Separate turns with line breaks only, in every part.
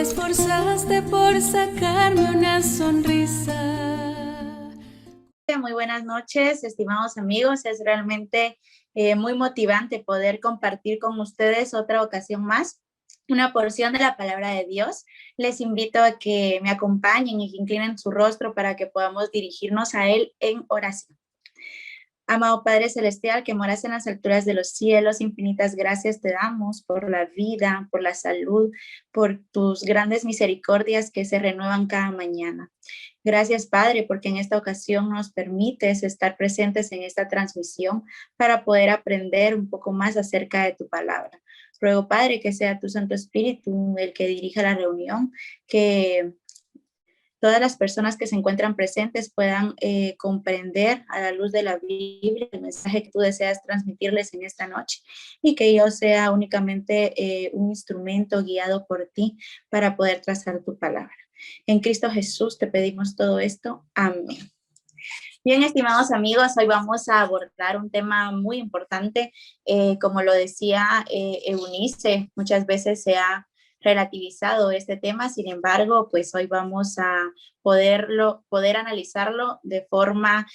esforzaste por sacarme una sonrisa.
Muy buenas noches, estimados amigos. Es realmente muy motivante poder compartir con ustedes otra ocasión más una porción de la palabra de Dios. Les invito a que me acompañen y que inclinen su rostro para que podamos dirigirnos a Él en oración. Amado Padre Celestial, que moras en las alturas de los cielos, infinitas gracias te damos por la vida, por la salud, por tus grandes misericordias que se renuevan cada mañana. Gracias, Padre, porque en esta ocasión nos permites estar presentes en esta transmisión para poder aprender un poco más acerca de tu palabra. Ruego, Padre, que sea tu Santo Espíritu el que dirija la reunión, que todas las personas que se encuentran presentes puedan comprender a la luz de la Biblia el mensaje que tú deseas transmitirles en esta noche y que yo sea únicamente un instrumento guiado por ti para poder trazar tu palabra. En Cristo Jesús te pedimos todo esto. Amén. Bien, estimados amigos, hoy vamos a abordar un tema muy importante. Como lo decía Eunice, muchas veces se ha relativizado este tema, sin embargo, pues hoy vamos a poder analizarlo de forma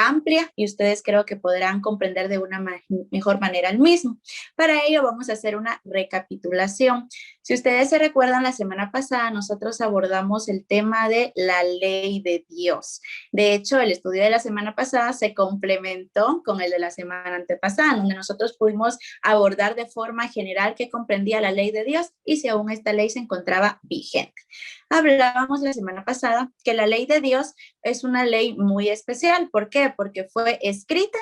amplia y ustedes creo que podrán comprender de una mejor manera el mismo. Para ello vamos a hacer una recapitulación. Si ustedes se recuerdan, la semana pasada nosotros abordamos el tema de la ley de Dios. De hecho, el estudio de la semana pasada se complementó con el de la semana antepasada, donde nosotros pudimos abordar de forma general qué comprendía la ley de Dios y si aún esta ley se encontraba vigente. Hablábamos la semana pasada que la ley de Dios es una ley muy especial. ¿Por qué? Porque fue escrita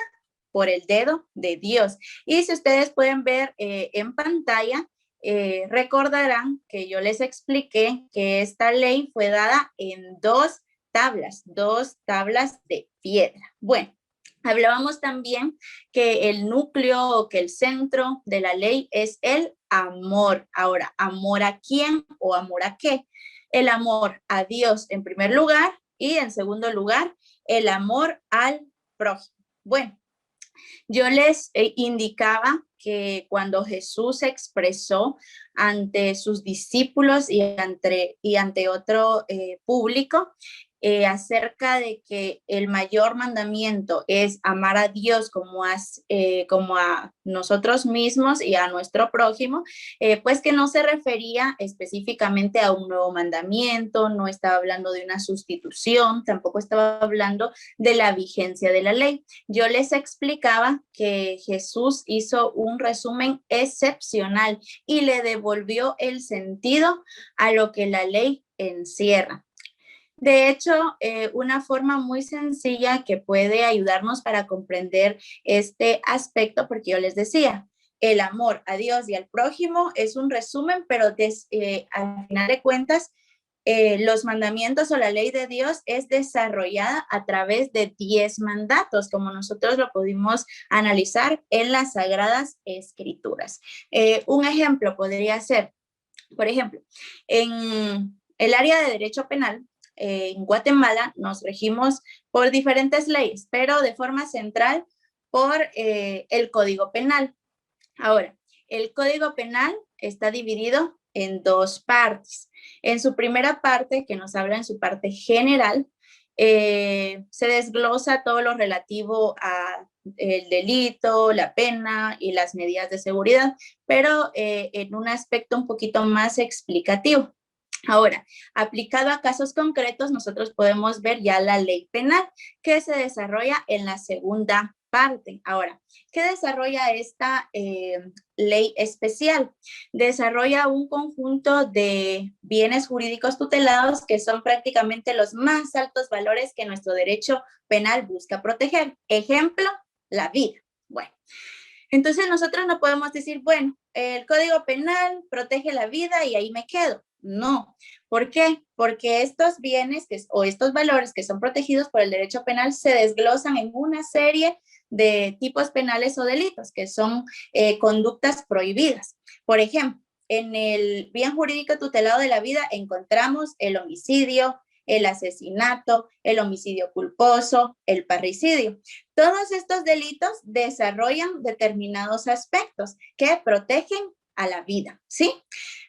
por el dedo de Dios. Y si ustedes pueden ver en pantalla, recordarán que yo les expliqué que esta ley fue dada en dos tablas de piedra. Bueno, hablábamos también que el núcleo o que el centro de la ley es el amor. Ahora, ¿amor a quién o amor a qué? El amor a Dios en primer lugar y en segundo lugar, el amor al prójimo. Bueno, yo les indicaba que cuando Jesús se expresó ante sus discípulos y ante otro público, acerca de que el mayor mandamiento es amar a Dios como a nosotros mismos y a nuestro prójimo, pues que no se refería específicamente a un nuevo mandamiento, no estaba hablando de una sustitución, tampoco estaba hablando de la vigencia de la ley. Yo les explicaba que Jesús hizo un resumen excepcional y le devolvió el sentido a lo que la ley encierra. De hecho, una forma muy sencilla que puede ayudarnos para comprender este aspecto, porque yo les decía, el amor a Dios y al prójimo es un resumen, pero al final de cuentas, los mandamientos o la ley de Dios es desarrollada a través de 10 mandatos, como nosotros lo pudimos analizar en las Sagradas Escrituras. Un ejemplo podría ser, por ejemplo, en el área de derecho penal, en Guatemala nos regimos por diferentes leyes, pero de forma central por el Código Penal. Ahora, el Código Penal está dividido en dos partes. En su primera parte, que nos habla en su parte general, se desglosa todo lo relativo a el delito, la pena y las medidas de seguridad, pero en un aspecto un poquito más explicativo. Ahora, aplicado a casos concretos, nosotros podemos ver ya la ley penal que se desarrolla en la segunda parte. Ahora, ¿qué desarrolla esta ley especial? Desarrolla un conjunto de bienes jurídicos tutelados que son prácticamente los más altos valores que nuestro derecho penal busca proteger. Ejemplo, la vida. Bueno, entonces nosotros no podemos decir, bueno, el Código Penal protege la vida y ahí me quedo. No. ¿Por qué? Porque estos bienes o estos valores que son protegidos por el derecho penal se desglosan en una serie de tipos penales o delitos que son conductas prohibidas. Por ejemplo, en el bien jurídico tutelado de la vida encontramos el homicidio, el asesinato, el homicidio culposo, el parricidio. Todos estos delitos desarrollan determinados aspectos que protegen a la vida, ¿sí?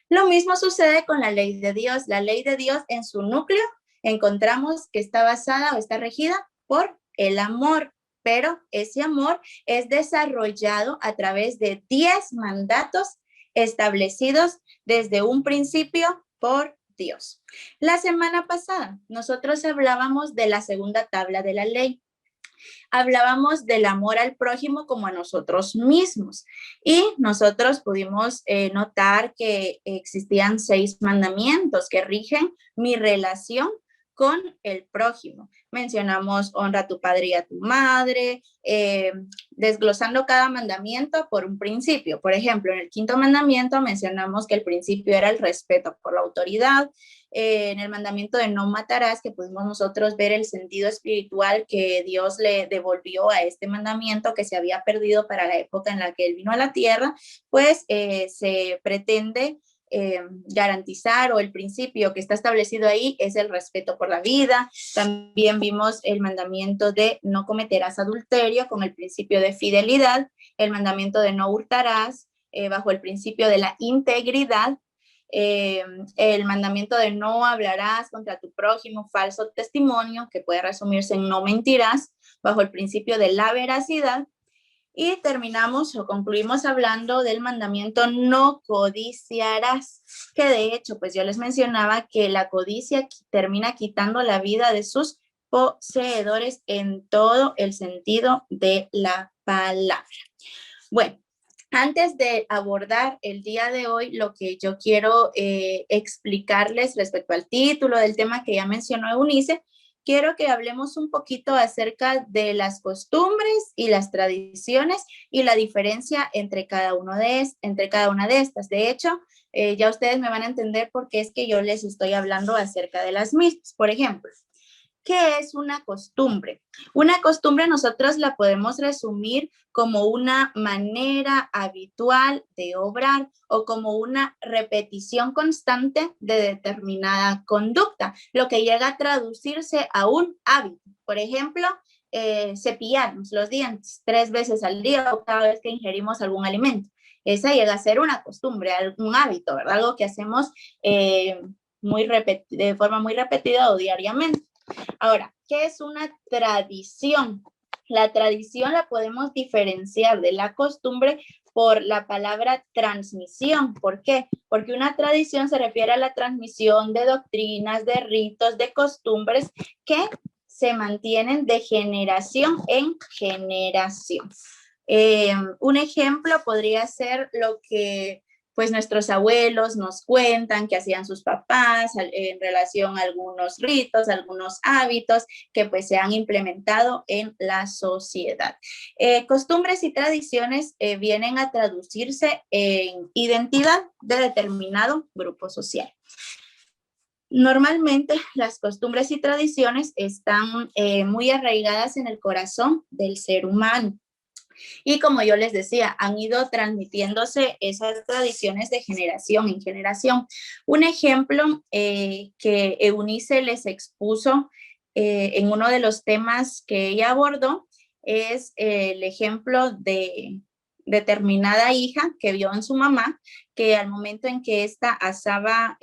Lo mismo sucede con la ley de Dios. La ley de Dios en su núcleo encontramos que está basada o está regida por el amor, pero ese amor es desarrollado a través de 10 mandatos establecidos desde un principio por Dios. La semana pasada nosotros hablábamos de la segunda tabla de la ley. Hablábamos del amor al prójimo como a nosotros mismos y nosotros pudimos notar que existían 6 mandamientos que rigen mi relación con el prójimo. Mencionamos honra a tu padre y a tu madre, desglosando cada mandamiento por un principio. Por ejemplo, en el 5.º mandamiento mencionamos que el principio era el respeto por la autoridad. En el mandamiento de no matarás, que pudimos nosotros ver el sentido espiritual que Dios le devolvió a este mandamiento que se había perdido para la época en la que Él vino a la tierra, pues se pretende garantizar, o el principio que está establecido ahí es el respeto por la vida. También vimos el mandamiento de no cometerás adulterio con el principio de fidelidad, el mandamiento de no hurtarás bajo el principio de la integridad, el mandamiento de no hablarás contra tu prójimo falso testimonio, que puede resumirse en no mentirás, bajo el principio de la veracidad. Y terminamos o concluimos hablando del mandamiento no codiciarás, que de hecho, pues yo les mencionaba que la codicia termina quitando la vida de sus poseedores en todo el sentido de la palabra. Bueno, antes de abordar el día de hoy, lo que yo quiero explicarles respecto al título del tema que ya mencionó Eunice, quiero que hablemos un poquito acerca de las costumbres y las tradiciones y la diferencia entre cada una de estas. De hecho, ya ustedes me van a entender por qué es que yo les estoy hablando acerca de las mismas. Por ejemplo, ¿qué es una costumbre? Una costumbre nosotros la podemos resumir como una manera habitual de obrar o como una repetición constante de determinada conducta, lo que llega a traducirse a un hábito. Por ejemplo, cepillarnos los dientes 3 veces al día o cada vez que ingerimos algún alimento. Esa llega a ser una costumbre, un hábito, ¿verdad? Algo que hacemos de forma muy repetida o diariamente. Ahora, ¿qué es una tradición? La tradición la podemos diferenciar de la costumbre por la palabra transmisión. ¿Por qué? Porque una tradición se refiere a la transmisión de doctrinas, de ritos, de costumbres que se mantienen de generación en generación. Un ejemplo podría ser lo que pues nuestros abuelos nos cuentan que hacían sus papás en relación a algunos ritos, algunos hábitos que pues se han implementado en la sociedad. Costumbres y tradiciones vienen a traducirse en identidad de determinado grupo social. Normalmente las costumbres y tradiciones están muy arraigadas en el corazón del ser humano. Y como yo les decía, han ido transmitiéndose esas tradiciones de generación en generación. Un ejemplo que Eunice les expuso en uno de los temas que ella abordó es el ejemplo de determinada hija que vio en su mamá, que al momento en que ésta asaba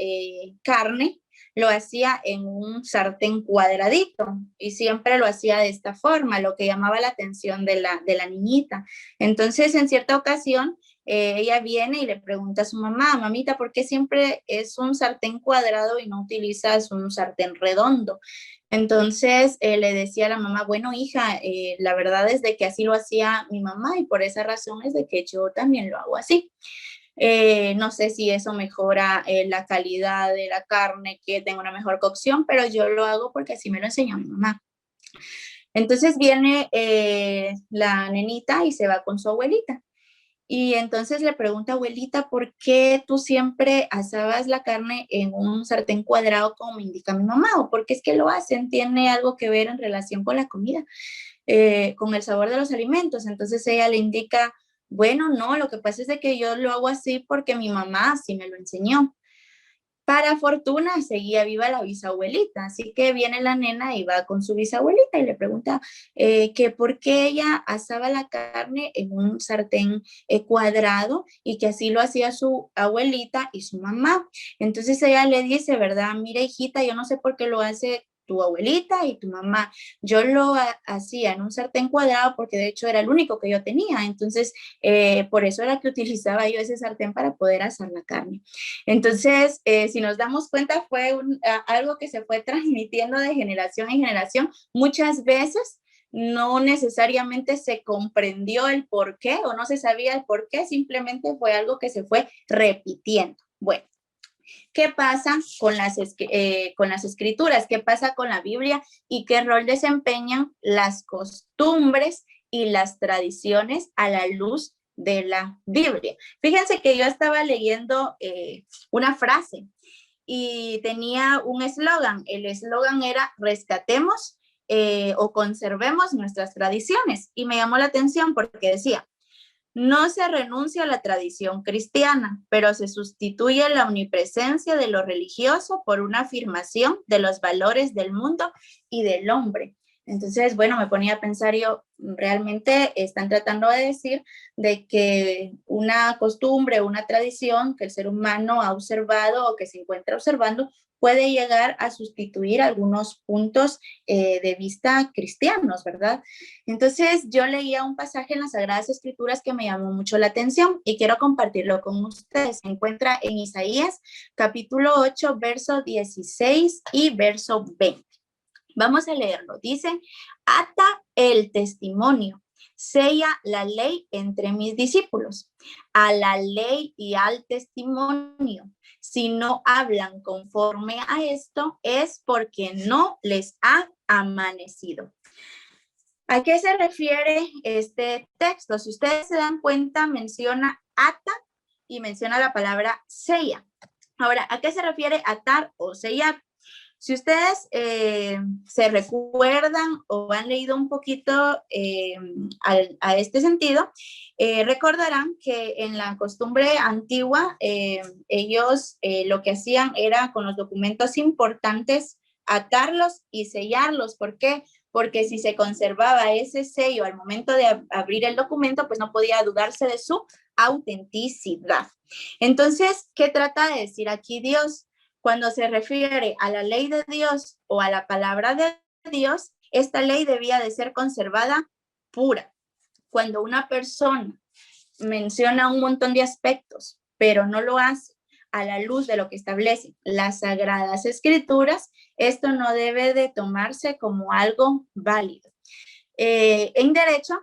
carne, lo hacía en un sartén cuadradito y siempre lo hacía de esta forma, lo que llamaba la atención de la niñita. Entonces, en cierta ocasión, ella viene y le pregunta a su mamá, mamita, ¿por qué siempre es un sartén cuadrado y no utilizas un sartén redondo? Entonces le decía a la mamá, bueno, hija, la verdad es de que así lo hacía mi mamá y por esa razón es de que yo también lo hago así. No sé si eso mejora la calidad de la carne, que tenga una mejor cocción, pero yo lo hago porque así me lo enseñó mi mamá. Entonces viene la nenita y se va con su abuelita. Y entonces le pregunta, abuelita, ¿por qué tú siempre asabas la carne en un sartén cuadrado como me indica mi mamá? ¿O por qué es que lo hacen? ¿Tiene algo que ver en relación con la comida, con el sabor de los alimentos? Entonces ella le indica, bueno, no, lo que pasa es de que yo lo hago así porque mi mamá así me lo enseñó. Para fortuna seguía viva la bisabuelita, así que viene la nena y va con su bisabuelita y le pregunta que por qué ella asaba la carne en un sartén cuadrado y que así lo hacía su abuelita y su mamá. Entonces ella le dice, ¿verdad? Mira, hijita, yo no sé por qué lo hace tu abuelita y tu mamá. Yo lo hacía en un sartén cuadrado porque de hecho era el único que yo tenía. Entonces, por eso era que utilizaba yo ese sartén para poder asar la carne. Entonces, si nos damos cuenta, fue algo que se fue transmitiendo de generación en generación. Muchas veces no necesariamente se comprendió el por qué o no se sabía el por qué, simplemente fue algo que se fue repitiendo. Bueno, ¿qué pasa con las escrituras? ¿Qué pasa con la Biblia? ¿Y qué rol desempeñan las costumbres y las tradiciones a la luz de la Biblia? Fíjense que yo estaba leyendo una frase y tenía un eslogan. El eslogan era rescatemos o conservemos nuestras tradiciones. Y me llamó la atención porque decía, no se renuncia a la tradición cristiana, pero se sustituye la omnipresencia de lo religioso por una afirmación de los valores del mundo y del hombre. Entonces, bueno, me ponía a pensar yo, realmente están tratando de decir de que una costumbre, una tradición que el ser humano ha observado o que se encuentra observando puede llegar a sustituir algunos puntos de vista cristianos, ¿verdad? Entonces yo leía un pasaje en las Sagradas Escrituras que me llamó mucho la atención y quiero compartirlo con ustedes. Se encuentra en Isaías capítulo 8, verso 16 y verso 20. Vamos a leerlo. Dice, ata el testimonio, sella la ley entre mis discípulos, a la ley y al testimonio. Si no hablan conforme a esto, es porque no les ha amanecido. ¿A qué se refiere este texto? Si ustedes se dan cuenta, menciona ata y menciona la palabra sella. Ahora, ¿a qué se refiere atar o sellar? Si ustedes se recuerdan o han leído un poquito a este sentido, recordarán que en la costumbre antigua, ellos lo que hacían era con los documentos importantes atarlos y sellarlos. ¿Por qué? Porque si se conservaba ese sello al momento de abrir el documento, pues no podía dudarse de su autenticidad. Entonces, ¿qué trata de decir aquí Dios? Cuando se refiere a la ley de Dios o a la palabra de Dios, esta ley debía de ser conservada pura. Cuando una persona menciona un montón de aspectos, pero no lo hace a la luz de lo que establecen las Sagradas Escrituras, esto no debe de tomarse como algo válido. En derecho,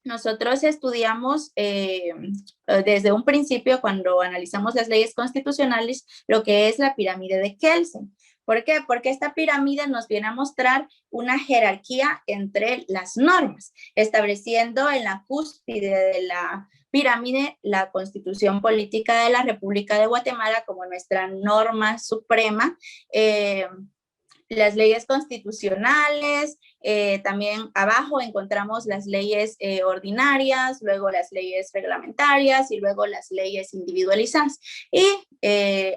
nosotros estudiamos desde un principio, cuando analizamos las leyes constitucionales, lo que es la pirámide de Kelsen. ¿Por qué? Porque esta pirámide nos viene a mostrar una jerarquía entre las normas, estableciendo en la cúspide de la pirámide la Constitución Política de la República de Guatemala como nuestra norma suprema, las leyes constitucionales, también abajo encontramos las leyes ordinarias, luego las leyes reglamentarias y luego las leyes individualizadas. Y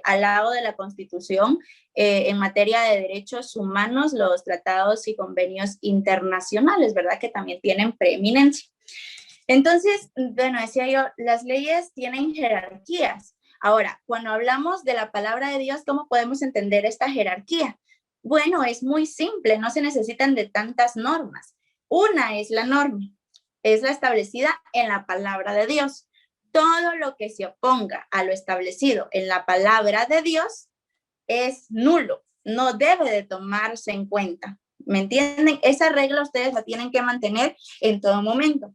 al lado de la Constitución, en materia de derechos humanos, los tratados y convenios internacionales, ¿verdad? Que también tienen preeminencia. Entonces, bueno, decía yo, las leyes tienen jerarquías. Ahora, cuando hablamos de la palabra de Dios, ¿cómo podemos entender esta jerarquía? Bueno, es muy simple, no se necesitan de tantas normas. Una es la norma, es la establecida en la palabra de Dios. Todo lo que se oponga a lo establecido en la palabra de Dios es nulo, no debe de tomarse en cuenta. ¿Me entienden? Esa regla ustedes la tienen que mantener en todo momento.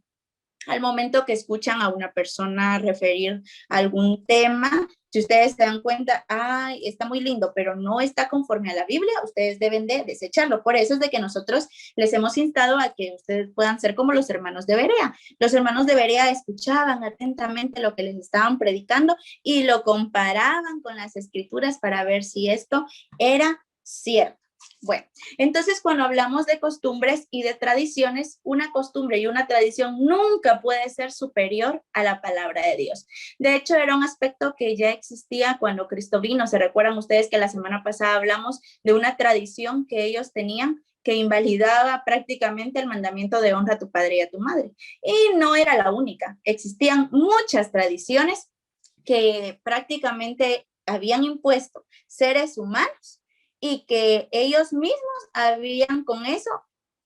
Al momento que escuchan a una persona referir algún tema, si ustedes se dan cuenta, ay, está muy lindo, pero no está conforme a la Biblia, ustedes deben de desecharlo. Por eso es de que nosotros les hemos instado a que ustedes puedan ser como los hermanos de Berea. Los hermanos de Berea escuchaban atentamente lo que les estaban predicando y lo comparaban con las escrituras para ver si esto era cierto. Bueno, entonces cuando hablamos de costumbres y de tradiciones, una costumbre y una tradición nunca puede ser superior a la palabra de Dios. De hecho, era un aspecto que ya existía cuando Cristo vino. ¿Se recuerdan ustedes que la semana pasada hablamos de una tradición que ellos tenían que invalidaba prácticamente el mandamiento de honra a tu padre y a tu madre? Y no era la única. Existían muchas tradiciones que prácticamente habían impuesto seres humanos y que ellos mismos habían con eso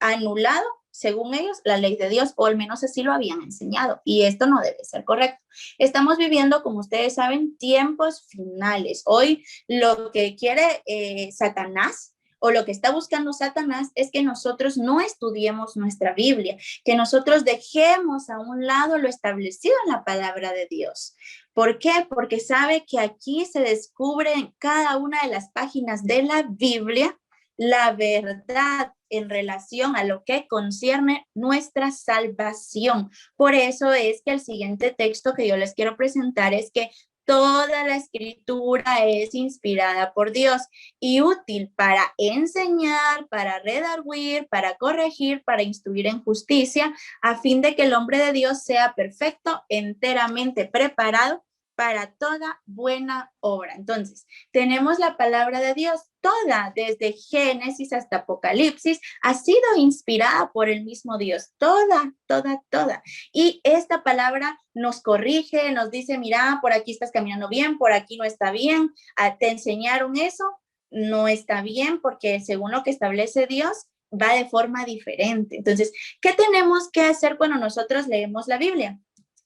anulado, según ellos, la ley de Dios, o al menos así lo habían enseñado. Y esto no debe ser correcto. Estamos viviendo, como ustedes saben, tiempos finales. Hoy lo que quiere Satanás o lo que está buscando Satanás es que nosotros no estudiemos nuestra Biblia, que nosotros dejemos a un lado lo establecido en la palabra de Dios. ¿Por qué? Porque sabe que aquí se descubre en cada una de las páginas de la Biblia la verdad en relación a lo que concierne nuestra salvación. Por eso es que el siguiente texto que yo les quiero presentar es que toda la escritura es inspirada por Dios y útil para enseñar, para redarguir, para corregir, para instruir en justicia, a fin de que el hombre de Dios sea perfecto, enteramente preparado para toda buena obra. Entonces, tenemos la palabra de Dios toda, desde Génesis hasta Apocalipsis, ha sido inspirada por el mismo Dios, toda, toda, toda. Y esta palabra nos corrige, nos dice, mira, por aquí estás caminando bien, por aquí no está bien, te enseñaron eso, no está bien, porque según lo que establece Dios, va de forma diferente. Entonces, ¿qué tenemos que hacer cuando nosotros leemos la Biblia?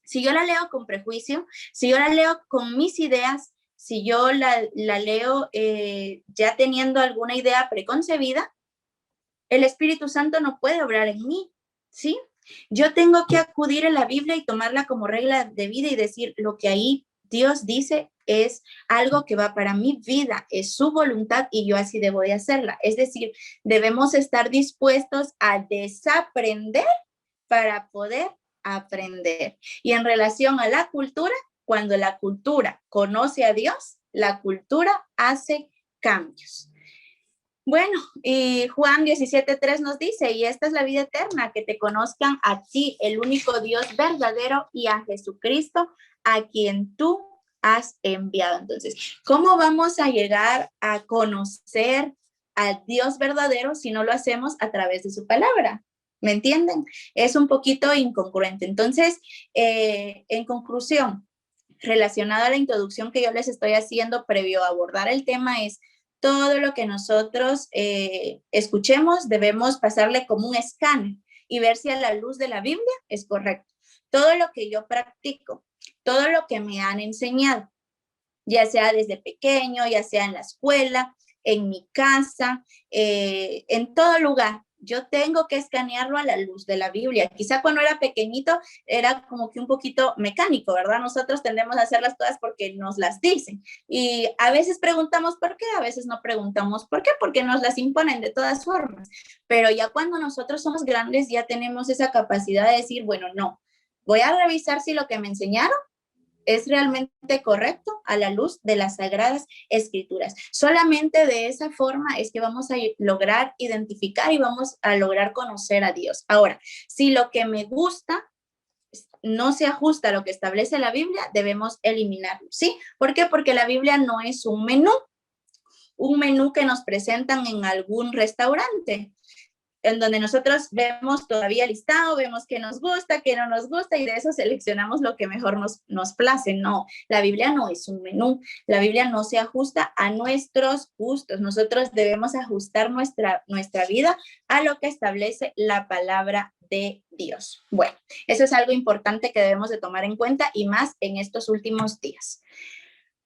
Si yo la leo con prejuicio, si yo la leo con mis ideas, si yo la leo ya teniendo alguna idea preconcebida, el Espíritu Santo no puede obrar en mí, ¿sí? Yo tengo que acudir a la Biblia y tomarla como regla de vida y decir lo que ahí Dios dice es algo que va para mi vida, es su voluntad y yo así debo de hacerla. Es decir, debemos estar dispuestos a desaprender para poder aprender. Y en relación a la cultura, cuando la cultura conoce a Dios, la cultura hace cambios. Bueno, y Juan 17:3 nos dice, y esta es la vida eterna, que te conozcan a ti, el único Dios verdadero, y a Jesucristo, a quien tú has enviado. Entonces, ¿cómo vamos a llegar a conocer al Dios verdadero si no lo hacemos a través de su palabra? ¿Me entienden? Es un poquito incongruente. Entonces, en conclusión, relacionado a la introducción que yo les estoy haciendo previo a abordar el tema, es todo lo que nosotros escuchemos, debemos pasarle como un escáner y ver si a la luz de la Biblia es correcto. Todo lo que yo practico, todo lo que me han enseñado, ya sea desde pequeño, ya sea en la escuela, en mi casa, en todo lugar. Yo tengo que escanearlo a la luz de la Biblia. Quizá cuando era pequeñito era como que un poquito mecánico, ¿verdad? Nosotros tendemos a hacerlas todas porque nos las dicen. Y a veces preguntamos por qué, a veces no preguntamos por qué, porque nos las imponen de todas formas. Pero ya cuando nosotros somos grandes ya tenemos esa capacidad de decir, bueno, no, voy a revisar si lo que me enseñaron es realmente correcto a la luz de las Sagradas Escrituras. Solamente de esa forma es que vamos a lograr identificar y vamos a lograr conocer a Dios. Ahora, si lo que me gusta no se ajusta a lo que establece la Biblia, debemos eliminarlo, ¿sí? ¿Por qué? Porque la Biblia no es un menú que nos presentan en algún restaurante, en donde nosotros vemos todavía listado, vemos qué nos gusta, qué no nos gusta y de eso seleccionamos lo que mejor nos place. No, la Biblia no es un menú, la Biblia no se ajusta a nuestros gustos. Nosotros debemos ajustar nuestra vida a lo que establece la palabra de Dios. Bueno, eso es algo importante que debemos de tomar en cuenta y más en estos últimos días.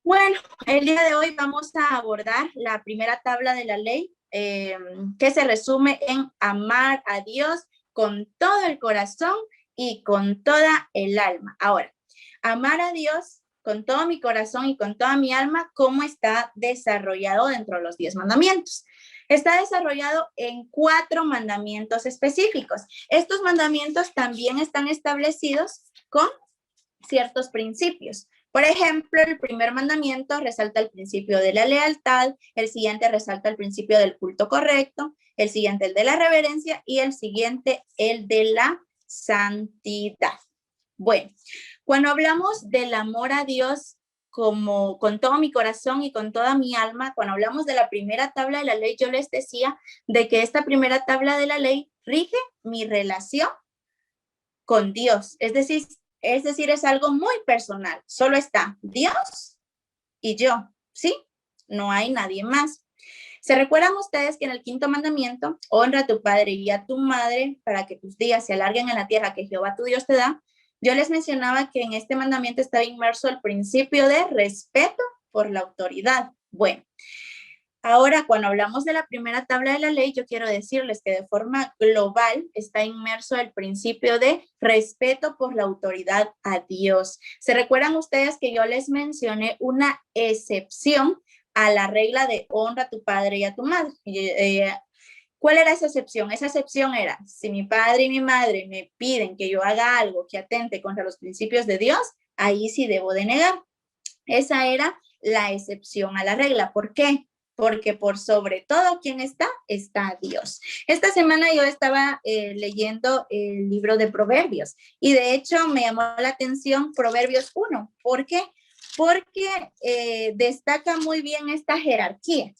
Bueno, el día de hoy vamos a abordar la primera tabla de la ley, que se resume en amar a Dios con todo el corazón y con toda el alma. Ahora, amar a Dios con todo mi corazón y con toda mi alma, ¿cómo está desarrollado dentro de los 10 mandamientos? Está desarrollado en 4 mandamientos específicos. Estos mandamientos también están establecidos con ciertos principios. Por ejemplo, el primer mandamiento resalta el principio de la lealtad, el siguiente resalta el principio del culto correcto, el siguiente el de la reverencia y el siguiente el de la santidad. Bueno, cuando hablamos del amor a Dios como con todo mi corazón y con toda mi alma, cuando hablamos de la primera tabla de la ley, yo les decía de que esta primera tabla de la ley rige mi relación con Dios. Es algo muy personal. Solo está Dios y yo, ¿sí? No hay nadie más. ¿Se recuerdan ustedes que en el quinto mandamiento, honra a tu padre y a tu madre para que tus días se alarguen en la tierra que Jehová tu Dios te da? Yo les mencionaba que en este mandamiento estaba inmerso el principio de respeto por la autoridad. Bueno, ahora, cuando hablamos de la primera tabla de la ley, yo quiero decirles que de forma global está inmerso el principio de respeto por la autoridad a Dios. ¿Se recuerdan ustedes que yo les mencioné una excepción a la regla de honra a tu padre y a tu madre? ¿Cuál era esa excepción? Esa excepción era, si mi padre y mi madre me piden que yo haga algo que atente contra los principios de Dios, ahí sí debo de negar. Esa era la excepción a la regla. ¿Por qué? Porque por sobre todo, ¿quién está? Está Dios. Esta semana yo estaba leyendo el libro de Proverbios y de hecho me llamó la atención Proverbios 1. ¿Por qué? Porque destaca muy bien esta jerarquía.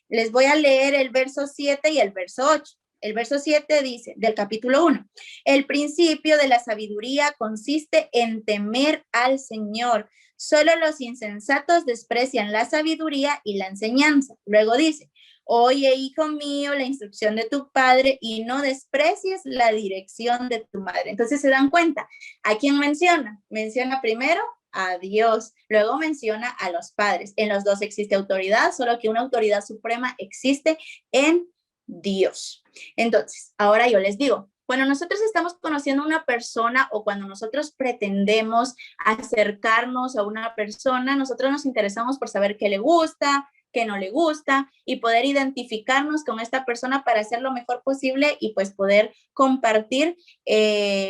Les voy a leer el verso 7 y el verso 8. El verso 7 dice, del capítulo 1, el principio de la sabiduría consiste en temer al Señor. Solo los insensatos desprecian la sabiduría y la enseñanza. Luego dice, oye, hijo mío, la instrucción de tu padre y no desprecies la dirección de tu madre. Entonces se dan cuenta, ¿a quién menciona? Menciona primero a Dios, luego menciona a los padres. En los dos existe autoridad, solo que una autoridad suprema existe en Dios. Entonces, ahora yo les digo, cuando nosotros estamos conociendo a una persona o cuando nosotros pretendemos acercarnos a una persona, nosotros nos interesamos por saber qué le gusta, qué no le gusta y poder identificarnos con esta persona para hacer lo mejor posible y pues poder compartir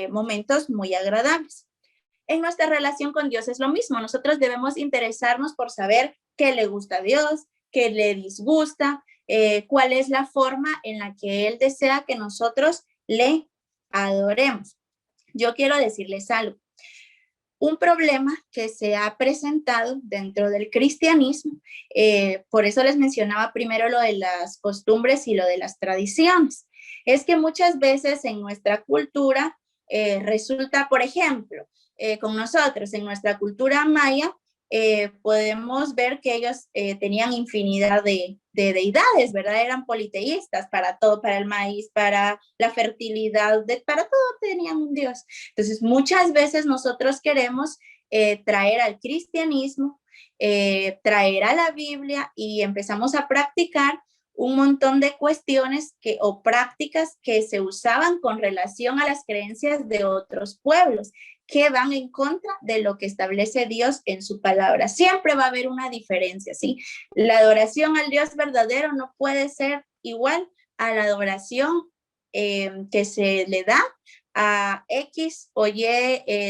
momentos muy agradables. En nuestra relación con Dios es lo mismo. Nosotros debemos interesarnos por saber qué le gusta a Dios, qué le disgusta, cuál es la forma en la que Él desea que nosotros le adoremos. Yo quiero decirles algo. Un problema que se ha presentado dentro del cristianismo, por eso les mencionaba primero lo de las costumbres y lo de las tradiciones, es que muchas veces en nuestra cultura resulta, por ejemplo, con nosotros, en nuestra cultura maya, podemos ver que ellos tenían infinidad de deidades, ¿verdad? Eran politeístas para todo, para el maíz, para la fertilidad, para todo tenían un Dios. Entonces, muchas veces nosotros queremos traer al cristianismo, traer a la Biblia y empezamos a practicar un montón de cuestiones o prácticas que se usaban con relación a las creencias de otros pueblos que van en contra de lo que establece Dios en su palabra. Siempre va a haber una diferencia, ¿sí? La adoración al Dios verdadero no puede ser igual a la adoración que se le da a X o Y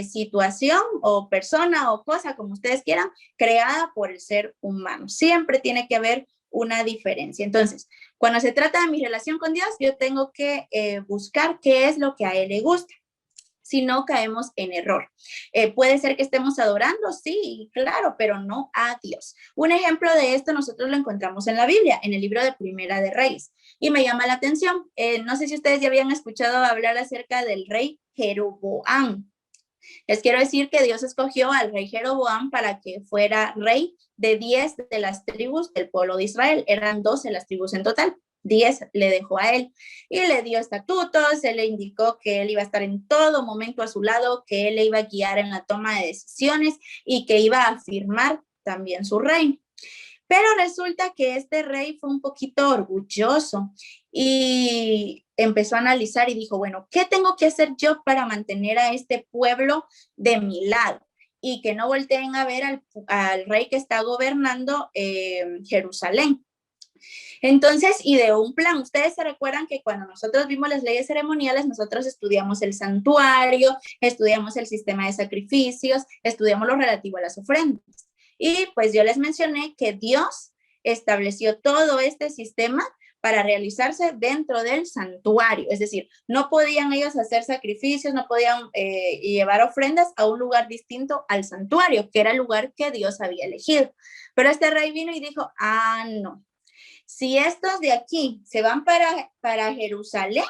situación o persona o cosa, como ustedes quieran, creada por el ser humano. Siempre tiene que haber una diferencia. Entonces, cuando se trata de mi relación con Dios, yo tengo que buscar qué es lo que a Él le gusta. Si no, caemos en error. Puede ser que estemos adorando, sí, claro, pero no a Dios. Un ejemplo de esto nosotros lo encontramos en la Biblia, en el libro de Primera de Reyes. Y me llama la atención, no sé si ustedes ya habían escuchado hablar acerca del rey Jeroboam. Les quiero decir que Dios escogió al rey Jeroboam para que fuera rey de 10 de las tribus del pueblo de Israel. Eran 12 las tribus en total. 10 le dejó a él y le dio estatutos, él le indicó que él iba a estar en todo momento a su lado, que él le iba a guiar en la toma de decisiones y que iba a afirmar también su reino. Pero resulta que este rey fue un poquito orgulloso y empezó a analizar y dijo, bueno, ¿qué tengo que hacer yo para mantener a este pueblo de mi lado? Y que no volteen a ver al rey que está gobernando Jerusalén. Entonces, ideó un plan. Ustedes se recuerdan que cuando nosotros vimos las leyes ceremoniales, nosotros estudiamos el santuario, estudiamos el sistema de sacrificios, estudiamos lo relativo a las ofrendas. Y pues yo les mencioné que Dios estableció todo este sistema para realizarse dentro del santuario. Es decir, no podían ellos hacer sacrificios, no podían llevar ofrendas a un lugar distinto al santuario, que era el lugar que Dios había elegido. Pero este rey vino y dijo, no. Si estos de aquí se van para Jerusalén,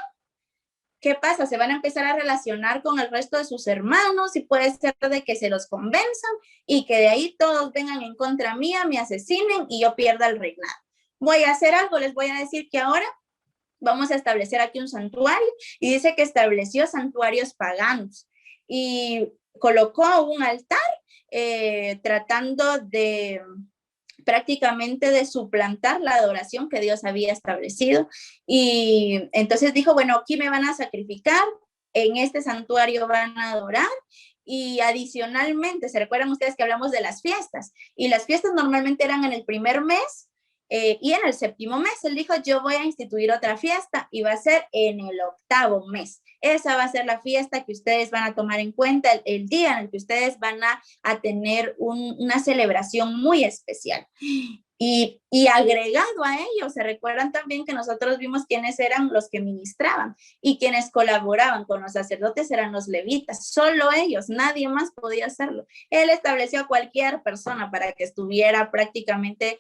¿qué pasa? Se van a empezar a relacionar con el resto de sus hermanos y puede ser de que se los convenzan y que de ahí todos vengan en contra mía, me asesinen y yo pierda el reinado. Voy a hacer algo, les voy a decir que ahora vamos a establecer aquí un santuario y dice que estableció santuarios paganos y colocó un altar tratando de prácticamente de suplantar la adoración que Dios había establecido. Y entonces dijo, bueno, aquí me van a sacrificar, en este santuario van a adorar. Y adicionalmente, ¿se recuerdan ustedes que hablamos de las fiestas? Y las fiestas normalmente eran en el primer mes y en el séptimo mes. Él dijo, yo voy a instituir otra fiesta y va a ser en el octavo mes. Esa va a ser la fiesta que ustedes van a tomar en cuenta, el día en el que ustedes van a tener una celebración muy especial. Y agregado a ello, se recuerdan también que nosotros vimos quiénes eran los que ministraban y quienes colaboraban con los sacerdotes eran los levitas, solo ellos, nadie más podía hacerlo. Él estableció a cualquier persona para que estuviera prácticamente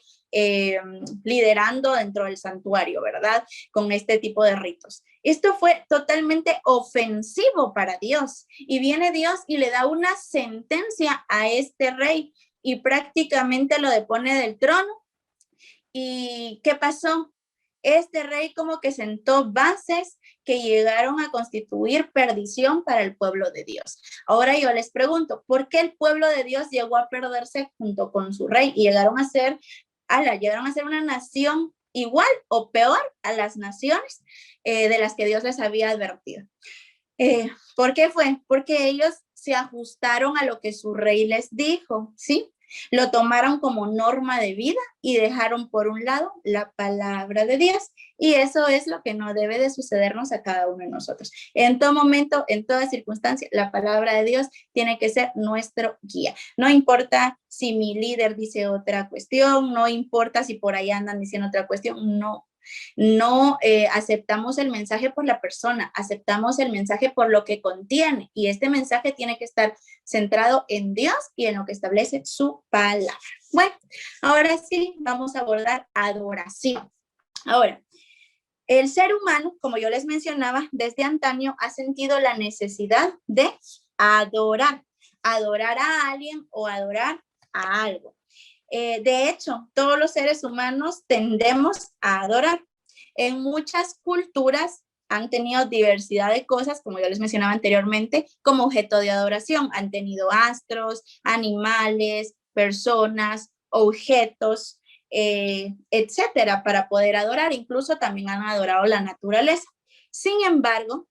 liderando dentro del santuario, ¿verdad? Con este tipo de ritos. Esto fue totalmente ofensivo para Dios y viene Dios y le da una sentencia a este rey y prácticamente lo depone del trono. ¿Y qué pasó? Este rey como que sentó bases que llegaron a constituir perdición para el pueblo de Dios. Ahora yo les pregunto, ¿por qué el pueblo de Dios llegó a perderse junto con su rey y llegaron a ser una nación igual o peor a las naciones de las que Dios les había advertido? ¿Por qué fue? Porque ellos se ajustaron a lo que su rey les dijo, ¿sí? Lo tomaron como norma de vida y dejaron por un lado la palabra de Dios. Y eso es lo que no debe de sucedernos a cada uno de nosotros. En todo momento, en toda circunstancia, la palabra de Dios tiene que ser nuestro guía. No importa si mi líder dice otra cuestión, no importa si por ahí andan diciendo otra cuestión, no aceptamos el mensaje por la persona, aceptamos el mensaje por lo que contiene y este mensaje tiene que estar centrado en Dios y en lo que establece su palabra. Bueno, ahora sí vamos a abordar adoración. Ahora, el ser humano, como yo les mencionaba, desde antaño ha sentido la necesidad de adorar a alguien o adorar a algo. De hecho, todos los seres humanos tendemos a adorar. En muchas culturas han tenido diversidad de cosas, como yo les mencionaba anteriormente, como objeto de adoración. Han tenido astros, animales, personas, objetos, etcétera, para poder adorar. Incluso también han adorado la naturaleza. Sin embargo,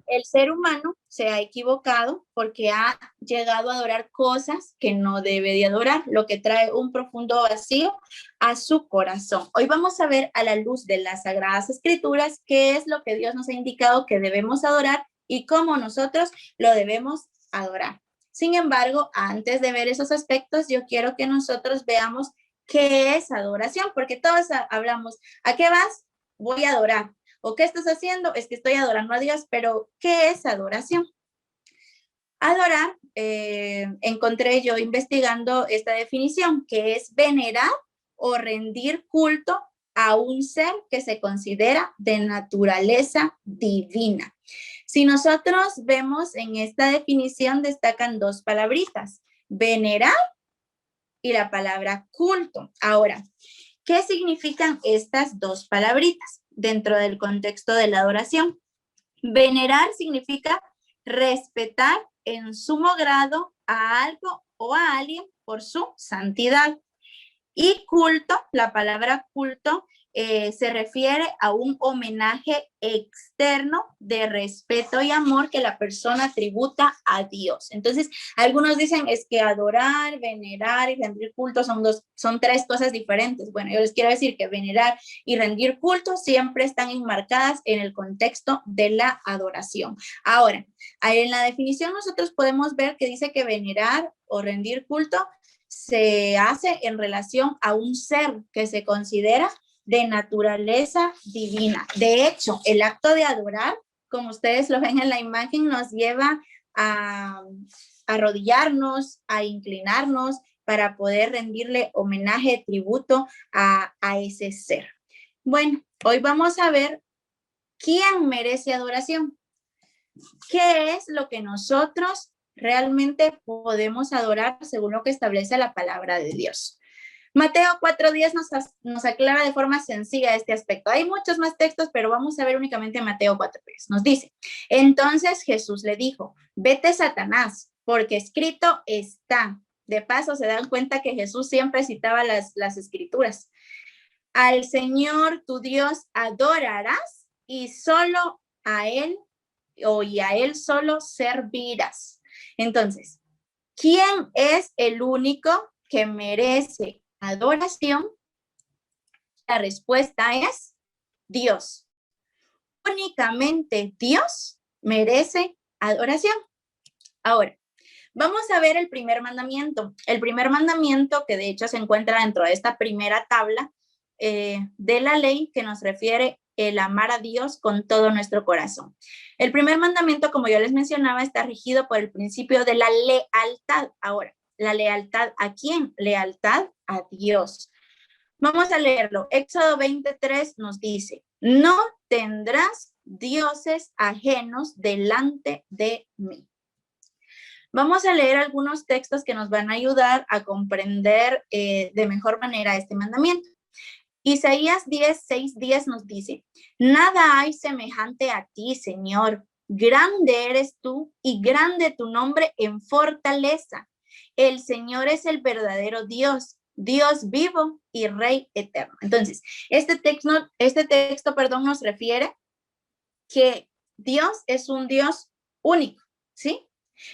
el ser humano se ha equivocado porque ha llegado a adorar cosas que no debe de adorar, lo que trae un profundo vacío a su corazón. Hoy vamos a ver a la luz de las Sagradas Escrituras qué es lo que Dios nos ha indicado que debemos adorar y cómo nosotros lo debemos adorar. Sin embargo, antes de ver esos aspectos, yo quiero que nosotros veamos qué es adoración, porque todos hablamos, ¿a qué vas? Voy a adorar. ¿O qué estás haciendo? Es que estoy adorando a Dios, pero ¿qué es adoración? Adorar, encontré yo investigando esta definición, que es venerar o rendir culto a un ser que se considera de naturaleza divina. Si nosotros vemos en esta definición, destacan dos palabritas, venerar y la palabra culto. Ahora, ¿qué significan estas dos palabritas dentro del contexto de la adoración? Venerar significa respetar en sumo grado a algo o a alguien por su santidad. Y culto, la palabra culto, se refiere a un homenaje externo de respeto y amor que la persona tributa a Dios. Entonces, algunos dicen es que adorar, venerar y rendir culto son tres cosas diferentes. Bueno, yo les quiero decir que venerar y rendir culto siempre están enmarcadas en el contexto de la adoración. Ahora, en la definición nosotros podemos ver que dice que venerar o rendir culto se hace en relación a un ser que se considera de naturaleza divina. De hecho, el acto de adorar, como ustedes lo ven en la imagen, nos lleva a arrodillarnos, a inclinarnos para poder rendirle homenaje, tributo a ese ser. Bueno, hoy vamos a ver quién merece adoración. ¿Qué es lo que nosotros realmente podemos adorar según lo que establece la palabra de Dios? Mateo 4:10 nos aclara de forma sencilla este aspecto. Hay muchos más textos, pero vamos a ver únicamente Mateo 4:10. Nos dice, entonces Jesús le dijo, vete Satanás, porque escrito está. De paso, se dan cuenta que Jesús siempre citaba las escrituras. Al Señor tu Dios adorarás y solo a Él y a Él solo servirás. Entonces, ¿quién es el único que merece adoración? La respuesta es Dios. Únicamente Dios merece adoración. Ahora, vamos a ver el primer mandamiento. El primer mandamiento, que de hecho se encuentra dentro de esta primera tabla de la ley, que nos refiere el amar a Dios con todo nuestro corazón. El primer mandamiento, como yo les mencionaba, está regido por el principio de la lealtad. Ahora, ¿la lealtad a quién? Lealtad a Dios. Vamos a leerlo. Éxodo 23 nos dice, no tendrás dioses ajenos delante de mí. Vamos a leer algunos textos que nos van a ayudar a comprender de mejor manera este mandamiento. Isaías 10:6-10 nos dice, nada hay semejante a ti, Señor. Grande eres tú y grande tu nombre en fortaleza. El Señor es el verdadero Dios, Dios vivo y Rey eterno. Entonces, este texto, nos refiere que Dios es un Dios único, ¿sí?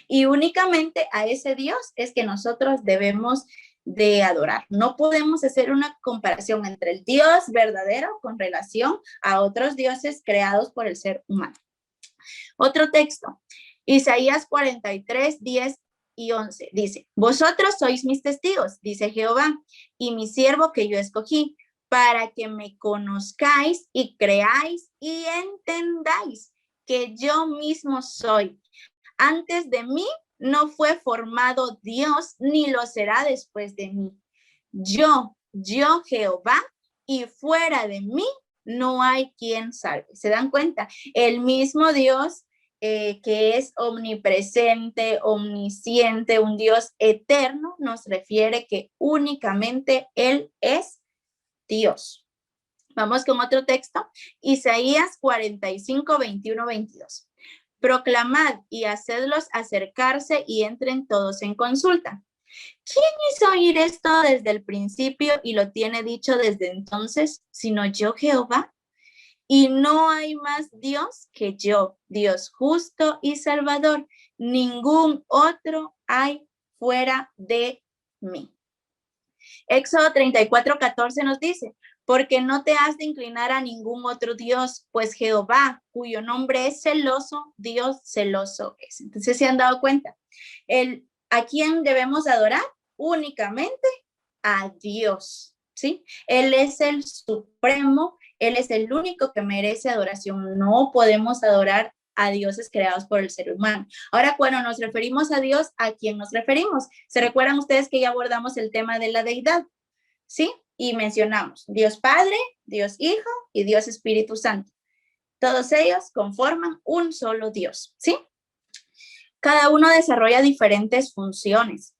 Y únicamente a ese Dios es que nosotros debemos de adorar. No podemos hacer una comparación entre el Dios verdadero con relación a otros dioses creados por el ser humano. Otro texto, Isaías 43:10-11, dice, vosotros sois mis testigos, dice Jehová, y mi siervo que yo escogí, para que me conozcáis y creáis y entendáis que yo mismo soy. Antes de mí no fue formado Dios, ni lo será después de mí. Yo Jehová, y fuera de mí no hay quien salve. ¿Se dan cuenta? El mismo Dios que es omnipresente, omnisciente, un Dios eterno, nos refiere que únicamente Él es Dios. Vamos con otro texto, Isaías 45:21-22. Proclamad y hacedlos acercarse y entren todos en consulta. ¿Quién hizo oír esto desde el principio y lo tiene dicho desde entonces, sino yo, Jehová? Y no hay más Dios que yo, Dios justo y salvador. Ningún otro hay fuera de mí. Éxodo 34:14 nos dice, porque no te has de inclinar a ningún otro Dios, pues Jehová, cuyo nombre es celoso, Dios celoso es. Entonces, ¿se han dado cuenta? ¿A quién debemos adorar? Únicamente a Dios, ¿sí? Él es el supremo, Él es el único que merece adoración. No podemos adorar a dioses creados por el ser humano. Ahora, cuando nos referimos a Dios, ¿a quién nos referimos? ¿Se recuerdan ustedes que ya abordamos el tema de la deidad? ¿Sí? Y mencionamos Dios Padre, Dios Hijo y Dios Espíritu Santo. Todos ellos conforman un solo Dios, ¿sí? Cada uno desarrolla diferentes funciones.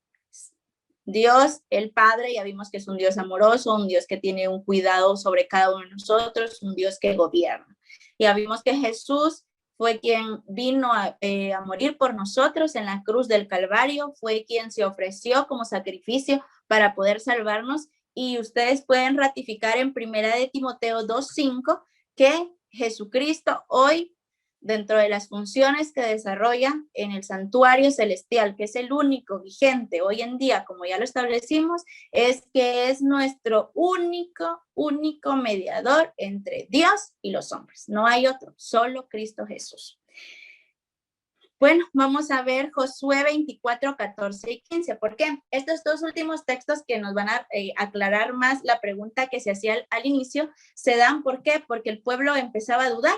Dios, el Padre, ya vimos que es un Dios amoroso, un Dios que tiene un cuidado sobre cada uno de nosotros, un Dios que gobierna. Ya vimos que Jesús fue quien vino a morir por nosotros en la cruz del Calvario, fue quien se ofreció como sacrificio para poder salvarnos y ustedes pueden ratificar en 1 de Timoteo 2:5 que Jesucristo hoy, dentro de las funciones que desarrolla en el santuario celestial, que es el único vigente hoy en día, como ya lo establecimos, es que es nuestro único mediador entre Dios y los hombres. No hay otro, solo Cristo Jesús. Bueno, vamos a ver Josué 24, 14 y 15. ¿Por qué? Estos dos últimos textos que nos van a aclarar más la pregunta que se hacía al inicio, se dan, ¿por qué? Porque el pueblo empezaba a dudar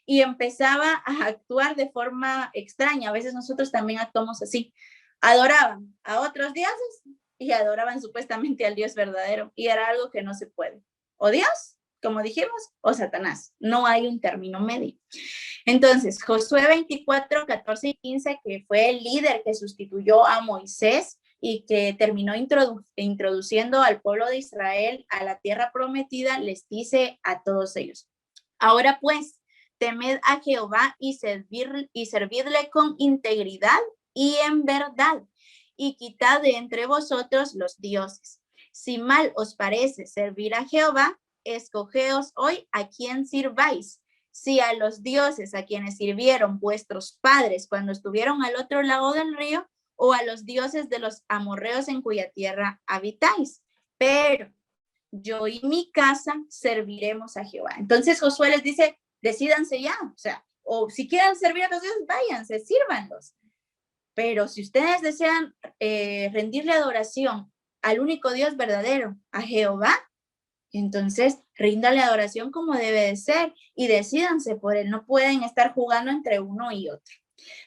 y empezaba a actuar de forma extraña. A veces nosotros también actuamos así. Adoraban a otros dioses y adoraban supuestamente al Dios verdadero, y era algo que no se puede. O Dios, como dijimos, o Satanás. No hay un término medio. Entonces, Josué 24, 14 y 15, que fue el líder que sustituyó a Moisés y que terminó introduciendo al pueblo de Israel a la tierra prometida, les dice a todos ellos: ahora pues, temed a Jehová y servidle con integridad y en verdad, y quitad de entre vosotros los dioses. Si mal os parece servir a Jehová, escogeos hoy a quién sirváis. Si a los dioses a quienes sirvieron vuestros padres cuando estuvieron al otro lado del río, o a los dioses de los amorreos en cuya tierra habitáis. Pero yo y mi casa serviremos a Jehová. Entonces Josué les dice: decídanse ya, o sea, o si quieren servir a los dioses, váyanse, sírvanlos. Pero si ustedes desean rendirle adoración al único Dios verdadero, a Jehová, entonces ríndale adoración como debe de ser y decídanse por él. No pueden estar jugando entre uno y otro.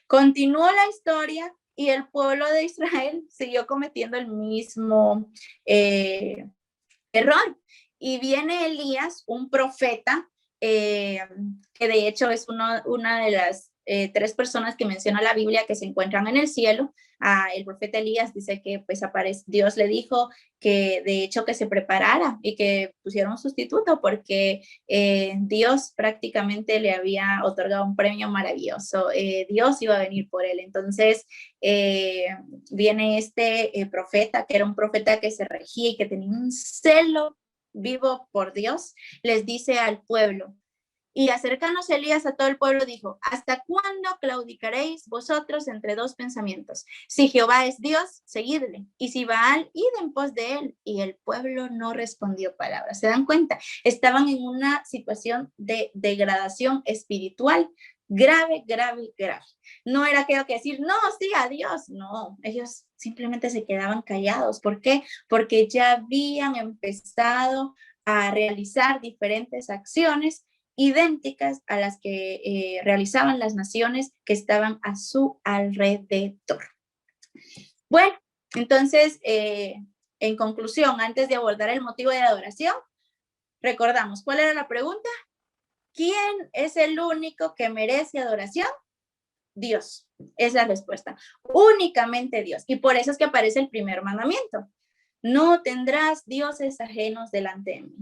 Continuó la historia y el pueblo de Israel siguió cometiendo el mismo error. Y viene Elías, un profeta, que de hecho es una de las 3 personas que menciona la Biblia que se encuentran en el cielo. El profeta Elías dice que pues Dios le dijo que de hecho que se preparara y que pusiera un sustituto porque Dios prácticamente le había otorgado un premio maravilloso. Dios iba a venir por él. Entonces viene este profeta, que era un profeta que se regía y que tenía un celo vivo por Dios, les dice al pueblo: y acercándose Elías a todo el pueblo dijo: ¿hasta cuándo claudicaréis vosotros entre dos pensamientos? Si Jehová es Dios, seguidle, y si Baal, id en pos de él. Y el pueblo no respondió palabra. ¿Se dan cuenta? Estaban en una situación de degradación espiritual grave, grave, grave. No era aquello que decir: no, sí, a Dios. No, ellos simplemente se quedaban callados. ¿Por qué? Porque ya habían empezado a realizar diferentes acciones idénticas a las que realizaban las naciones que estaban a su alrededor. Bueno, entonces, en conclusión, antes de abordar el motivo de adoración, recordamos, ¿cuál era la pregunta? ¿Quién es el único que merece adoración? Dios. Es la respuesta. Únicamente Dios. Y por eso es que aparece el primer mandamiento: no tendrás dioses ajenos delante de mí.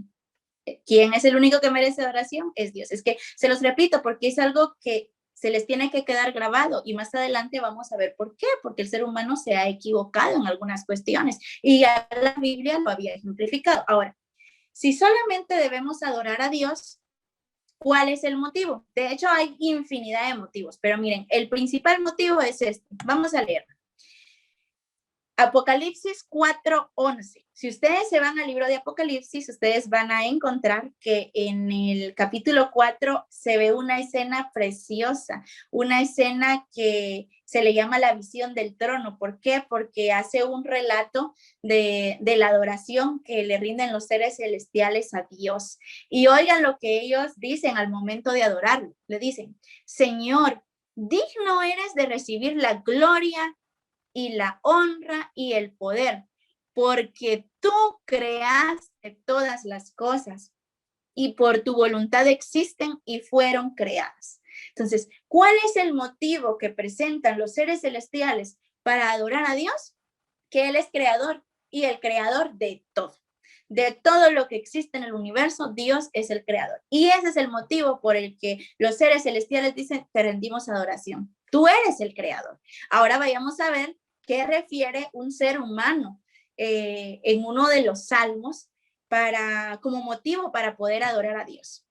¿Quién es el único que merece adoración? Es Dios. Es que se los repito porque es algo que se les tiene que quedar grabado y más adelante vamos a ver por qué, porque el ser humano se ha equivocado en algunas cuestiones y ya la Biblia lo había ejemplificado. Ahora, si solamente debemos adorar a Dios, ¿cuál es el motivo? De hecho, hay infinidad de motivos, pero miren, el principal motivo es este. Vamos a leer. Apocalipsis 4:11. Si ustedes se van al libro de Apocalipsis, ustedes van a encontrar que en el capítulo 4 se ve una escena preciosa, una escena que se le llama la visión del trono. ¿Por qué? Porque hace un relato de la adoración que le rinden los seres celestiales a Dios. Y oigan lo que ellos dicen al momento de adorarlo. Le dicen: Señor, digno eres de recibir la gloria y la honra y el poder, porque tú creaste todas las cosas y por tu voluntad existen y fueron creadas. Entonces, ¿cuál es el motivo que presentan los seres celestiales para adorar a Dios? Que Él es creador y el creador de todo. De todo lo que existe en el universo, Dios es el creador. Y ese es el motivo por el que los seres celestiales dicen: te rendimos adoración. Tú eres el creador. Ahora vayamos a ver qué refiere un ser humano en uno de los salmos como motivo para poder adorar a Dios.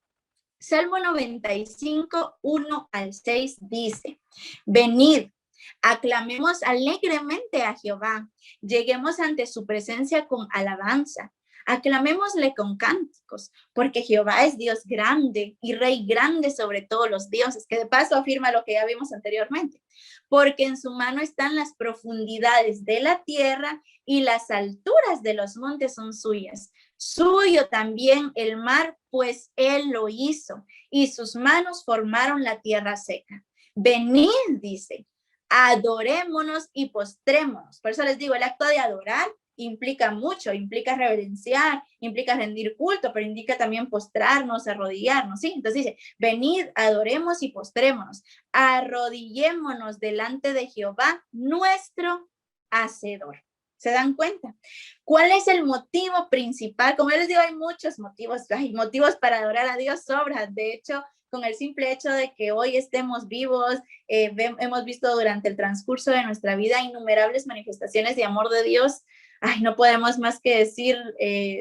Salmo 95, 1 al 6 dice, venid, aclamemos alegremente a Jehová, lleguemos ante su presencia con alabanza. Aclamémosle con cánticos, porque Jehová es Dios grande y Rey grande sobre todos los dioses, que de paso afirma lo que ya vimos anteriormente, porque en su mano están las profundidades de la tierra y las alturas de los montes son suyas. Suyo también el mar, pues él lo hizo, y sus manos formaron la tierra seca. Venid, dice, adorémonos y postrémonos. Por eso les digo, el acto de adorar implica mucho, implica reverenciar, implica rendir culto, pero indica también postrarnos, arrodillarnos, ¿sí? Entonces dice, venid, adoremos y postrémonos, arrodillémonos delante de Jehová, nuestro Hacedor. ¿Se dan cuenta? ¿Cuál es el motivo principal? Como yo les digo, hay muchos motivos, hay motivos para adorar a Dios sobran. De hecho, con el simple hecho de que hoy estemos vivos, hemos visto durante el transcurso de nuestra vida innumerables manifestaciones de amor de Dios. Ay, no podemos más que decir,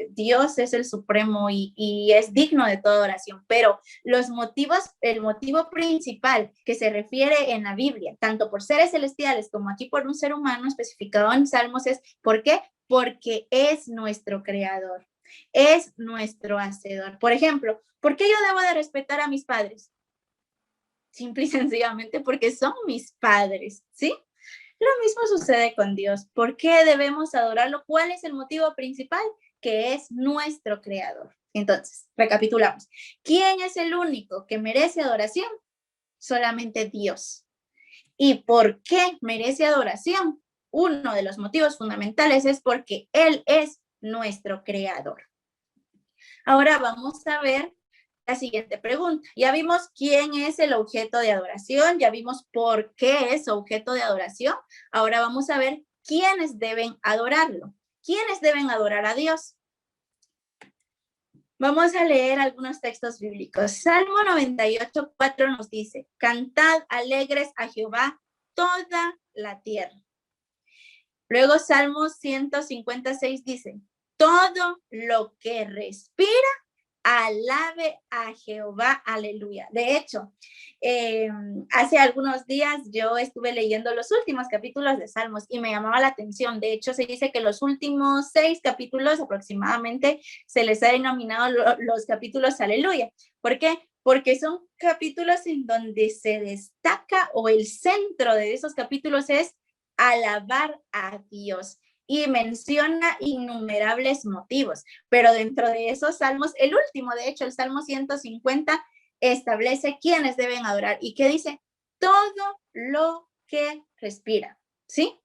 Dios es el supremo y es digno de toda oración, pero el motivo principal que se refiere en la Biblia, tanto por seres celestiales como aquí por un ser humano especificado en Salmos es, ¿por qué? Porque es nuestro creador, es nuestro hacedor. Por ejemplo, ¿por qué yo debo de respetar a mis padres? Simple y sencillamente porque son mis padres, ¿sí? Lo mismo sucede con Dios. ¿Por qué debemos adorarlo? ¿Cuál es el motivo principal? Que es nuestro creador. Entonces, recapitulamos. ¿Quién es el único que merece adoración? Solamente Dios. ¿Y por qué merece adoración? Uno de los motivos fundamentales es porque Él es nuestro creador. Ahora vamos a ver la siguiente pregunta. Ya vimos quién es el objeto de adoración, ya vimos por qué es objeto de adoración. Ahora vamos a ver quiénes deben adorarlo. ¿Quiénes deben adorar a Dios? Vamos a leer algunos textos bíblicos. Salmo 98, 4 nos dice, cantad alegres a Jehová toda la tierra. Luego Salmo 156 dice, todo lo que respira, alabe a Jehová, aleluya. De hecho, hace algunos días yo estuve leyendo los últimos capítulos de Salmos y me llamaba la atención. De hecho, se dice que los últimos 6 capítulos aproximadamente se les ha denominado los capítulos aleluya. ¿Por qué? Porque son capítulos en donde se destaca o el centro de esos capítulos es alabar a Dios. Y menciona innumerables motivos, pero dentro de esos salmos, el último, de hecho, el Salmo 150, establece quiénes deben adorar. ¿Y qué dice? Todo lo que respira, ¿sí?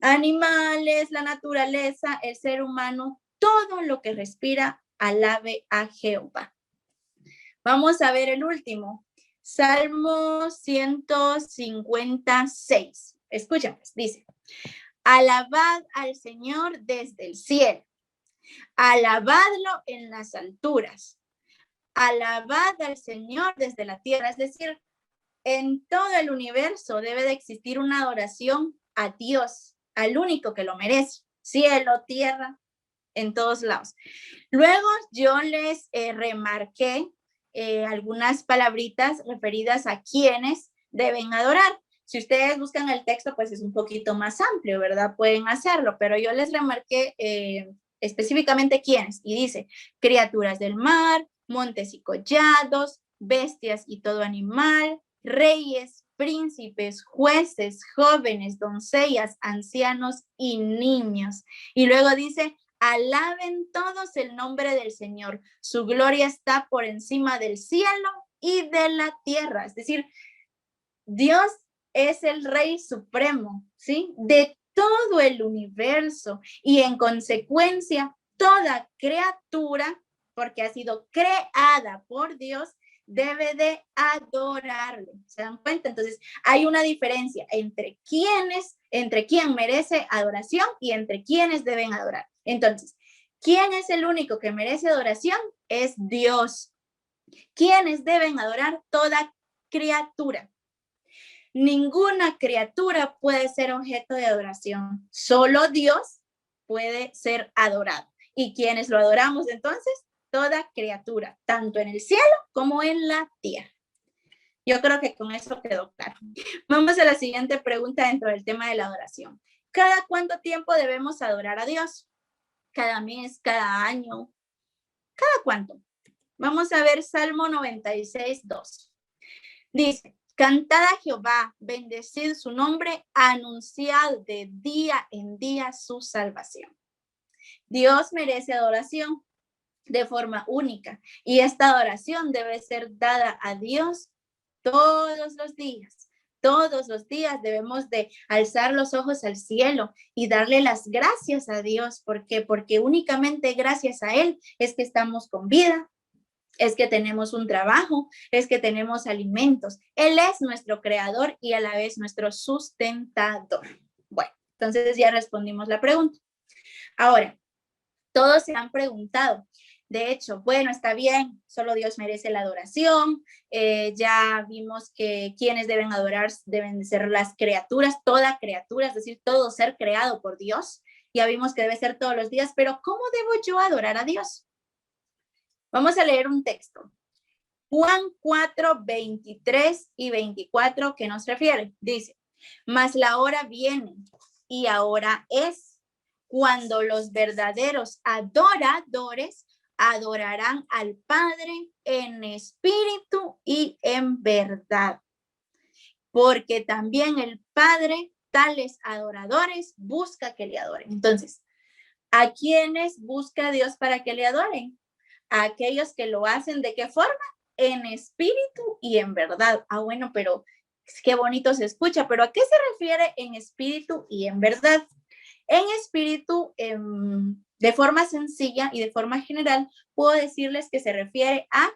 Animales, la naturaleza, el ser humano, todo lo que respira, alabe a Jehová. Vamos a ver el último, Salmo 156. Escuchen, pues, dice, alabad al Señor desde el cielo, alabadlo en las alturas, alabad al Señor desde la tierra. Es decir, en todo el universo debe de existir una adoración a Dios, al único que lo merece, cielo, tierra, en todos lados. Luego yo les remarqué algunas palabritas referidas a quienes deben adorar. Si ustedes buscan el texto, pues es un poquito más amplio, ¿verdad? Pueden hacerlo, pero yo les remarqué específicamente quiénes. Y dice, criaturas del mar, montes y collados, bestias y todo animal, reyes, príncipes, jueces, jóvenes, doncellas, ancianos y niños. Y luego dice, alaben todos el nombre del Señor. Su gloria está por encima del cielo y de la tierra. Es decir, Dios es el Rey Supremo, ¿sí? De todo el universo y en consecuencia toda criatura, porque ha sido creada por Dios, debe de adorarle. ¿Se dan cuenta? Entonces, hay una diferencia entre quién merece adoración y entre quienes deben adorar. Entonces, ¿quién es el único que merece adoración? Es Dios. ¿Quiénes deben adorar? Toda criatura. Ninguna criatura puede ser objeto de adoración. Solo Dios puede ser adorado. ¿Y quiénes lo adoramos entonces? Toda criatura, tanto en el cielo como en la tierra. Yo creo que con eso quedó claro. Vamos a la siguiente pregunta dentro del tema de la adoración. ¿Cada cuánto tiempo debemos adorar a Dios? ¿Cada mes, cada año? ¿Cada cuánto? Vamos a ver Salmo 96, 2. Dice, cantad a Jehová, bendecid su nombre, anunciad de día en día su salvación. Dios merece adoración de forma única y esta adoración debe ser dada a Dios todos los días. Todos los días debemos de alzar los ojos al cielo y darle las gracias a Dios. ¿Por qué? Porque únicamente gracias a Él es que estamos con vida, es que tenemos un trabajo, es que tenemos alimentos. Él es nuestro creador y a la vez nuestro sustentador. Bueno, entonces ya respondimos la pregunta. Ahora, todos se han preguntado. De hecho, bueno, está bien, solo Dios merece la adoración. Ya vimos que quienes deben adorar deben ser las criaturas, toda criatura, es decir, todo ser creado por Dios. Ya vimos que debe ser todos los días, pero ¿cómo debo yo adorar a Dios? Vamos a leer un texto. Juan 4, 23 y 24, ¿qué nos refiere? Dice, mas la hora viene y ahora es cuando los verdaderos adoradores adorarán al Padre en espíritu y en verdad. Porque también el Padre, tales adoradores, busca que le adoren. Entonces, ¿a quiénes busca Dios para que le adoren? A aquellos que lo hacen, ¿de qué forma? En espíritu y en verdad. Ah, bueno, pero qué bonito se escucha, pero ¿a qué se refiere en espíritu y en verdad? En espíritu, de forma sencilla y de forma general, puedo decirles que se refiere a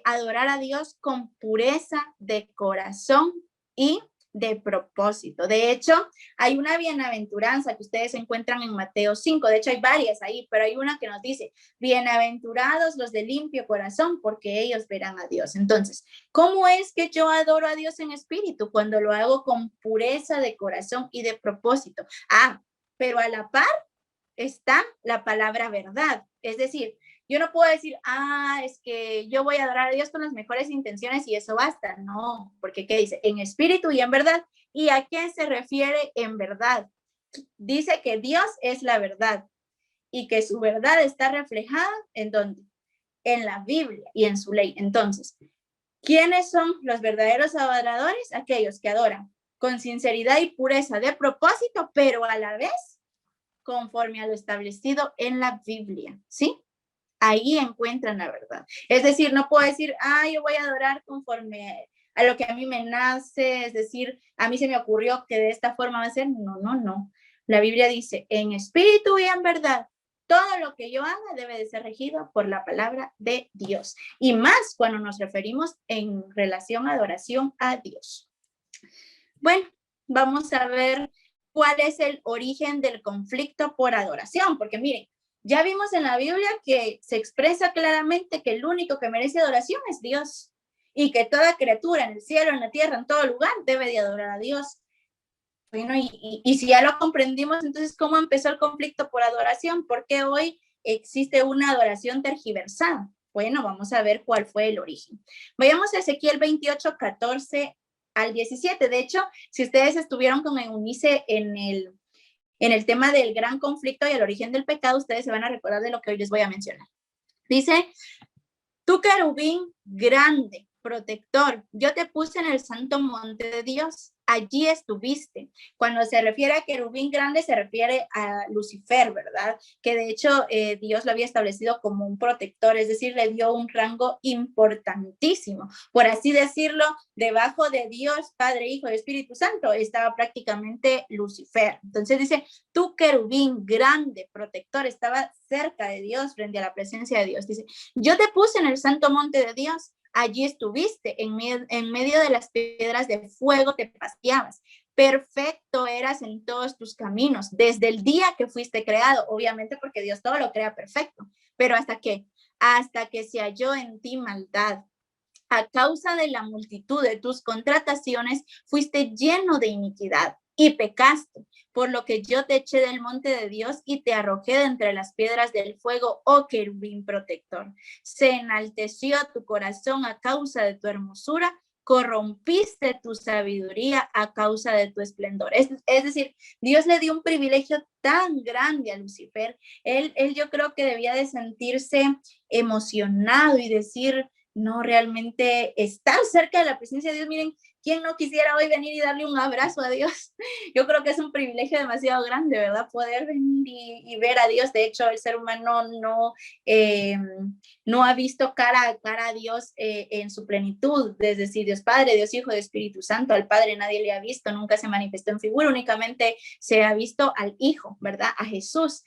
adorar a Dios con pureza de corazón y de propósito. De hecho, hay una bienaventuranza que ustedes encuentran en Mateo 5. De hecho, hay varias ahí, pero hay una que nos dice, bienaventurados los de limpio corazón, porque ellos verán a Dios. Entonces, ¿cómo es que yo adoro a Dios en espíritu? Cuando lo hago con pureza de corazón y de propósito. Pero a la par está la palabra verdad. Es decir, yo no puedo decir, es que yo voy a adorar a Dios con las mejores intenciones y eso basta. No, porque ¿qué dice? En espíritu y en verdad. ¿Y a qué se refiere en verdad? Dice que Dios es la verdad y que su verdad está reflejada ¿en dónde? En la Biblia y en su ley. Entonces, ¿quiénes son los verdaderos adoradores? Aquellos que adoran con sinceridad y pureza de propósito, pero a la vez conforme a lo establecido en la Biblia, ¿sí? Ahí encuentran la verdad. Es decir, no puedo decir, yo voy a adorar conforme a lo que a mí me nace, es decir, a mí se me ocurrió que de esta forma va a ser. No. La Biblia dice, en espíritu y en verdad, todo lo que yo haga debe de ser regido por la palabra de Dios. Y más cuando nos referimos en relación a adoración a Dios. Bueno, vamos a ver cuál es el origen del conflicto por adoración, porque miren, ya vimos en la Biblia que se expresa claramente que el único que merece adoración es Dios y que toda criatura en el cielo, en la tierra, en todo lugar debe de adorar a Dios. Bueno, y si ya lo comprendimos, entonces, ¿cómo empezó el conflicto por adoración? ¿Por qué hoy existe una adoración tergiversada? Bueno, vamos a ver cuál fue el origen. Vayamos a Ezequiel 28, 14 al 17. De hecho, si ustedes estuvieron con Eunice en el tema del gran conflicto y el origen del pecado, ustedes se van a recordar de lo que hoy les voy a mencionar. Dice, tú querubín grande, protector, yo te puse en el santo monte de Dios, allí estuviste. Cuando se refiere a querubín grande, se refiere a Lucifer, ¿verdad? Que de hecho Dios lo había establecido como un protector, es decir, le dio un rango importantísimo. Por así decirlo, debajo de Dios, Padre, Hijo y Espíritu Santo, estaba prácticamente Lucifer. Entonces dice, tú querubín grande, protector, estaba cerca de Dios, frente a la presencia de Dios. Dice, yo te puse en el santo monte de Dios, allí estuviste, en medio de las piedras de fuego te paseabas. Perfecto eras en todos tus caminos, desde el día que fuiste creado, obviamente porque Dios todo lo crea perfecto, pero ¿hasta qué? Hasta que se halló en ti maldad. A causa de la multitud de tus contrataciones, fuiste lleno de iniquidad y pecaste, por lo que yo te eché del monte de Dios y te arrojé de entre las piedras del fuego, oh querubín protector. Se enalteció tu corazón a causa de tu hermosura, corrompiste tu sabiduría a causa de tu esplendor. Es decir, Dios le dio un privilegio tan grande a Lucifer. Él yo creo que debía de sentirse emocionado y decir, no, realmente estar cerca de la presencia de Dios. Miren, ¿quién no quisiera hoy venir y darle un abrazo a Dios? Yo creo que es un privilegio demasiado grande, ¿verdad? Poder venir y ver a Dios. De hecho, el ser humano no ha visto cara a cara a Dios en su plenitud, es decir, Dios Padre, Dios Hijo, Dios Espíritu Santo. Al Padre nadie le ha visto, nunca se manifestó en figura, únicamente se ha visto al Hijo, ¿verdad? A Jesús.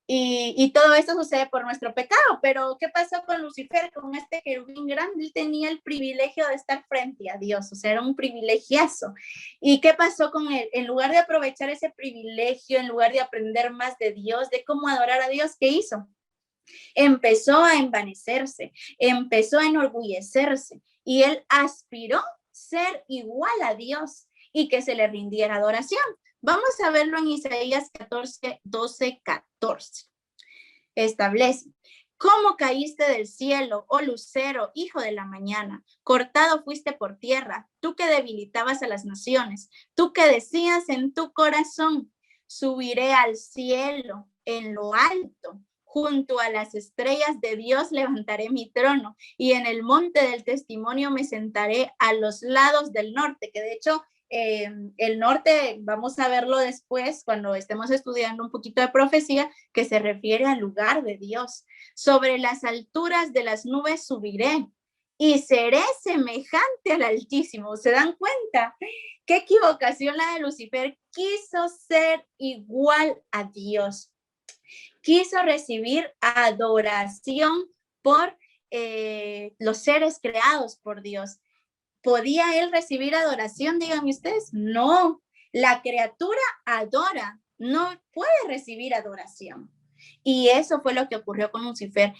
Y todo esto sucede por nuestro pecado, pero ¿qué pasó con Lucifer, con este querubín grande? Él tenía el privilegio de estar frente a Dios, o sea, era un privilegiazo. ¿Y qué pasó con él? En lugar de aprovechar ese privilegio, en lugar de aprender más de Dios, de cómo adorar a Dios, ¿qué hizo? Empezó a envanecerse, empezó a enorgullecerse y él aspiró ser igual a Dios y que se le rindiera adoración. Vamos a verlo en Isaías 14, 12, 14. Establece: ¿cómo caíste del cielo, oh lucero, hijo de la mañana? Cortado fuiste por tierra, tú que debilitabas a las naciones, tú que decías en tu corazón, subiré al cielo, en lo alto. Junto a las estrellas de Dios levantaré mi trono y en el monte del testimonio me sentaré a los lados del norte, que de hecho el norte, vamos a verlo después cuando estemos estudiando un poquito de profecía, que se refiere al lugar de Dios. Sobre las alturas de las nubes subiré y seré semejante al Altísimo. ¿Se dan cuenta? Qué equivocación la de Lucifer. Quiso ser igual a Dios. Quiso recibir adoración por los seres creados por Dios. ¿Podía él recibir adoración? Díganme ustedes. No, la criatura adora, no puede recibir adoración. Y eso fue lo que ocurrió con Lucifer.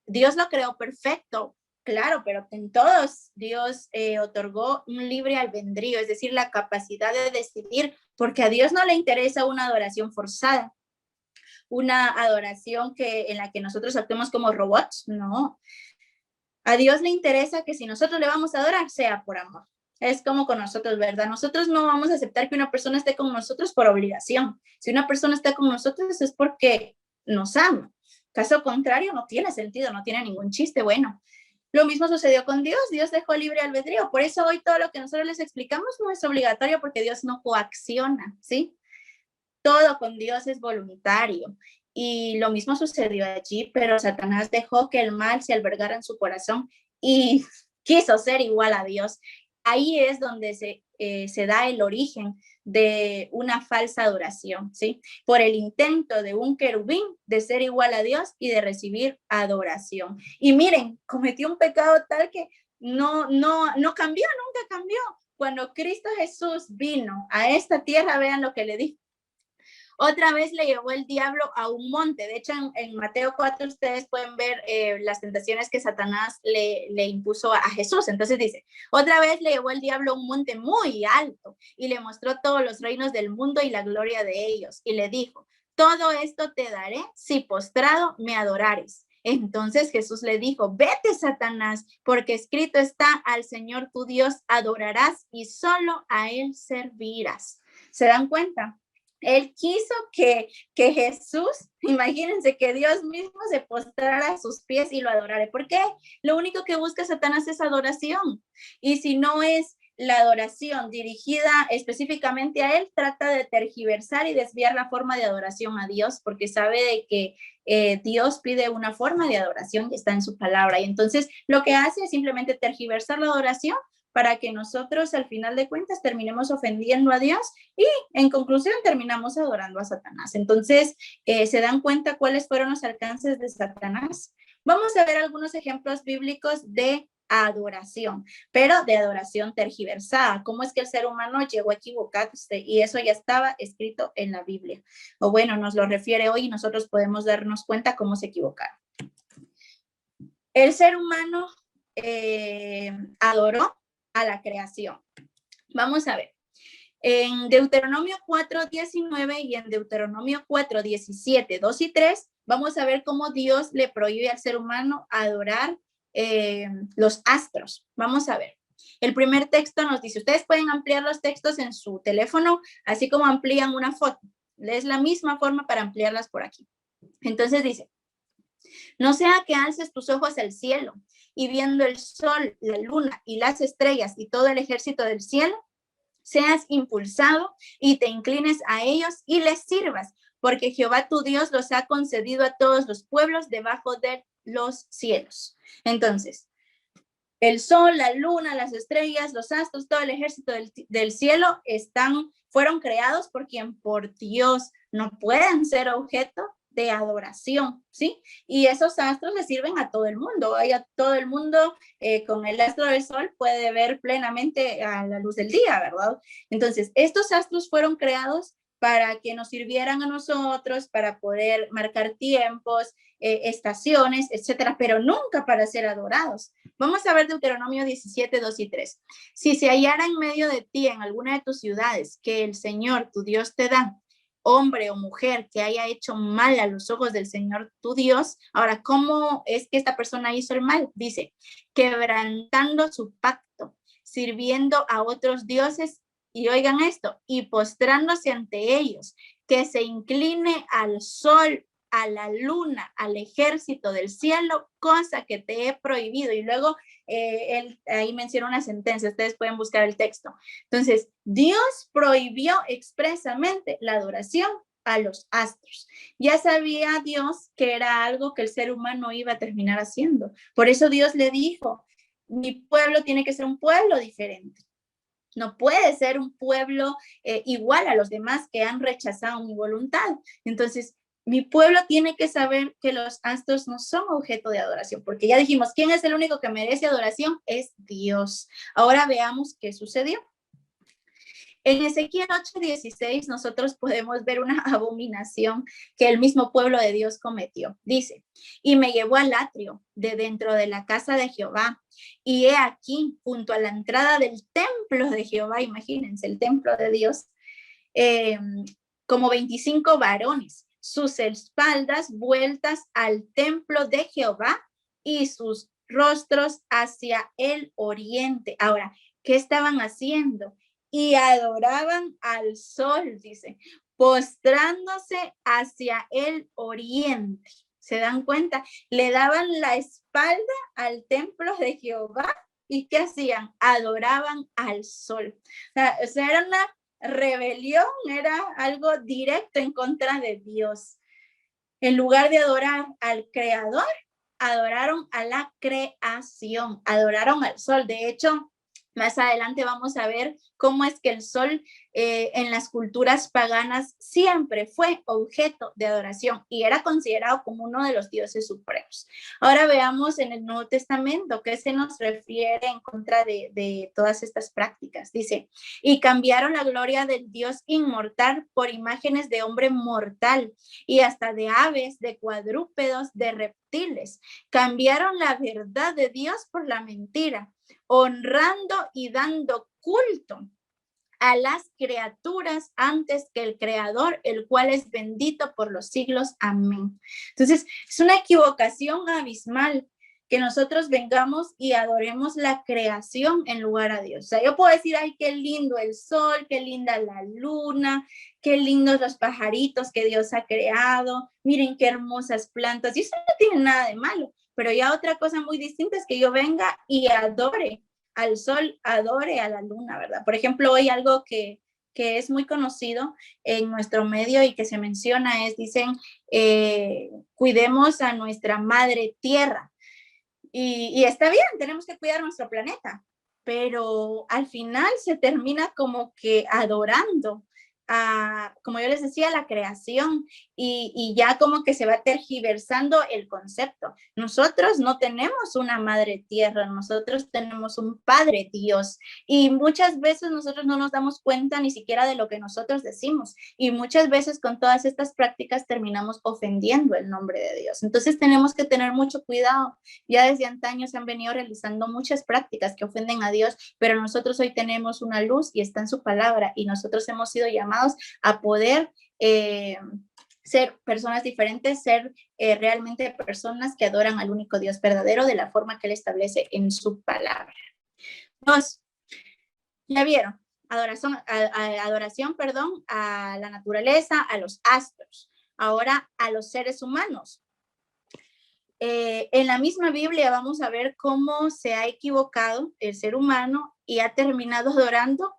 Dios lo creó perfecto, claro, pero en todos Dios otorgó un libre albedrío, es decir, la capacidad de decidir, porque a Dios no le interesa una adoración forzada, una adoración en la que nosotros actuemos como robots, no. A Dios le interesa que si nosotros le vamos a adorar, sea por amor. Es como con nosotros, ¿verdad? Nosotros no vamos a aceptar que una persona esté con nosotros por obligación. Si una persona está con nosotros es porque nos ama. Caso contrario, no tiene sentido, no tiene ningún chiste. Bueno, lo mismo sucedió con Dios. Dios dejó libre albedrío. Por eso hoy todo lo que nosotros les explicamos no es obligatorio porque Dios no coacciona, ¿sí? Todo con Dios es voluntario. Y lo mismo sucedió allí, pero Satanás dejó que el mal se albergara en su corazón y quiso ser igual a Dios. Ahí es donde se da el origen de una falsa adoración, ¿sí? Por el intento de un querubín de ser igual a Dios y de recibir adoración. Y miren, cometió un pecado tal que no cambió, nunca cambió. Cuando Cristo Jesús vino a esta tierra, vean lo que le dijo. Otra vez le llevó el diablo a un monte. De hecho, en Mateo 4 ustedes pueden ver las tentaciones que Satanás le impuso a Jesús. Entonces dice, otra vez le llevó el diablo a un monte muy alto y le mostró todos los reinos del mundo y la gloria de ellos. Y le dijo, todo esto te daré si postrado me adorares. Entonces Jesús le dijo, vete, Satanás, porque escrito está, al Señor tu Dios adorarás y solo a él servirás. ¿Se dan cuenta? Él quiso que Jesús, imagínense que Dios mismo se postrara a sus pies y lo adorara. ¿Por qué? Lo único que busca Satanás es adoración. Y si no es la adoración dirigida específicamente a él, trata de tergiversar y desviar la forma de adoración a Dios, porque sabe de que Dios pide una forma de adoración que está en su palabra. Y entonces lo que hace es simplemente tergiversar la adoración para que nosotros al final de cuentas terminemos ofendiendo a Dios y en conclusión terminamos adorando a Satanás. Entonces, ¿se dan cuenta cuáles fueron los alcances de Satanás? Vamos a ver algunos ejemplos bíblicos de adoración, pero de adoración tergiversada. ¿Cómo es que el ser humano llegó a equivocarse? Y eso ya estaba escrito en la Biblia. O bueno, nos lo refiere hoy y nosotros podemos darnos cuenta cómo se equivocaron. El ser humano adoró a la creación. Vamos a ver. En Deuteronomio 4:19 y en Deuteronomio 4:17, 2 y 3, vamos a ver cómo Dios le prohíbe al ser humano adorar los astros. Vamos a ver. El primer texto nos dice, ustedes pueden ampliar los textos en su teléfono, así como amplían una foto. Es la misma forma para ampliarlas por aquí. Entonces dice, no sea que alces tus ojos al cielo y viendo el sol, la luna y las estrellas y todo el ejército del cielo, seas impulsado y te inclines a ellos y les sirvas, porque Jehová tu Dios los ha concedido a todos los pueblos debajo de los cielos. Entonces, el sol, la luna, las estrellas, los astros, todo el ejército del cielo fueron creados por quien, por Dios, no pueden ser objeto de adoración, ¿sí? Y esos astros le sirven a todo el mundo. A todo el mundo con el astro del sol puede ver plenamente a la luz del día, ¿verdad? Entonces, estos astros fueron creados para que nos sirvieran a nosotros, para poder marcar tiempos, estaciones, etcétera, pero nunca para ser adorados. Vamos a ver Deuteronomio 17, 2 y 3. Si se hallara en medio de ti, en alguna de tus ciudades, que el Señor, tu Dios, te da, hombre o mujer que haya hecho mal a los ojos del Señor tu Dios. Ahora, ¿cómo es que esta persona hizo el mal? Dice, quebrantando su pacto, sirviendo a otros dioses, y oigan esto, y postrándose ante ellos, que se incline al sol, a la luna, al ejército del cielo, cosa que te he prohibido. Y luego él ahí menciona una sentencia, ustedes pueden buscar el texto. Entonces, Dios prohibió expresamente la adoración a los astros. Ya sabía Dios que era algo que el ser humano iba a terminar haciendo. Por eso Dios le dijo, mi pueblo tiene que ser un pueblo diferente. No puede ser un pueblo igual a los demás que han rechazado mi voluntad. Entonces, mi pueblo tiene que saber que los astros no son objeto de adoración, porque ya dijimos, ¿quién es el único que merece adoración? Es Dios. Ahora veamos qué sucedió. En Ezequiel 8:16 nosotros podemos ver una abominación que el mismo pueblo de Dios cometió. Dice, y me llevó al atrio de dentro de la casa de Jehová, y he aquí, junto a la entrada del templo de Jehová, imagínense, el templo de Dios, como 25 varones, sus espaldas vueltas al templo de Jehová y sus rostros hacia el oriente. Ahora, ¿qué estaban haciendo? Y adoraban al sol, dice, postrándose hacia el oriente. ¿Se dan cuenta? Le daban la espalda al templo de Jehová y ¿qué hacían? Adoraban al sol. O sea, era una rebelión, era algo directo en contra de Dios. En lugar de adorar al creador, adoraron a la creación, adoraron al sol. De hecho, más adelante vamos a ver cómo es que el sol en las culturas paganas siempre fue objeto de adoración y era considerado como uno de los dioses supremos. Ahora veamos en el Nuevo Testamento qué se nos refiere en contra de todas estas prácticas. Dice, y cambiaron la gloria del Dios inmortal por imágenes de hombre mortal y hasta de aves, de cuadrúpedos, de reptiles. Cambiaron la verdad de Dios por la mentira, honrando y dando culto a las criaturas antes que el Creador, el cual es bendito por los siglos. Amén. Entonces, es una equivocación abismal que nosotros vengamos y adoremos la creación en lugar a Dios. O sea, yo puedo decir, ay, qué lindo el sol, qué linda la luna, qué lindos los pajaritos que Dios ha creado, miren qué hermosas plantas, y eso no tiene nada de malo. Pero ya otra cosa muy distinta es que yo venga y adore al sol, adore a la luna, ¿verdad? Por ejemplo, hoy algo que es muy conocido en nuestro medio y que se menciona es, dicen, cuidemos a nuestra madre tierra. Y está bien, tenemos que cuidar nuestro planeta, pero al final se termina como que adorando como yo les decía, la creación y ya como que se va tergiversando el concepto. Nosotros no tenemos una madre tierra, nosotros tenemos un padre Dios y muchas veces nosotros no nos damos cuenta ni siquiera de lo que nosotros decimos y muchas veces con todas estas prácticas terminamos ofendiendo el nombre de Dios. Entonces tenemos que tener mucho cuidado. Ya desde antaño se han venido realizando muchas prácticas que ofenden a Dios, pero nosotros hoy tenemos una luz y está en su palabra y nosotros hemos sido llamados a poder ser personas diferentes, ser realmente personas que adoran al único Dios verdadero de la forma que Él establece en su palabra. Dos, ya vieron, adoración, perdón, a la naturaleza, a los astros, ahora a los seres humanos. En la misma Biblia vamos a ver cómo se ha equivocado el ser humano y ha terminado adorando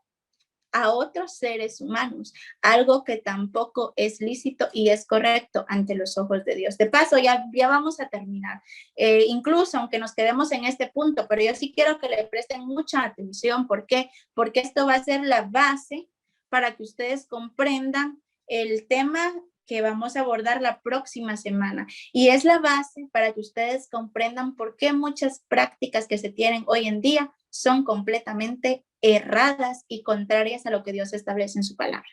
a otros seres humanos, algo que tampoco es lícito y es correcto ante los ojos de Dios. De paso, ya vamos a terminar, incluso aunque nos quedemos en este punto, pero yo sí quiero que le presten mucha atención. ¿Por qué? Porque esto va a ser la base para que ustedes comprendan el tema que vamos a abordar la próxima semana. Y es la base para que ustedes comprendan por qué muchas prácticas que se tienen hoy en día son completamente erradas y contrarias a lo que Dios establece en su palabra.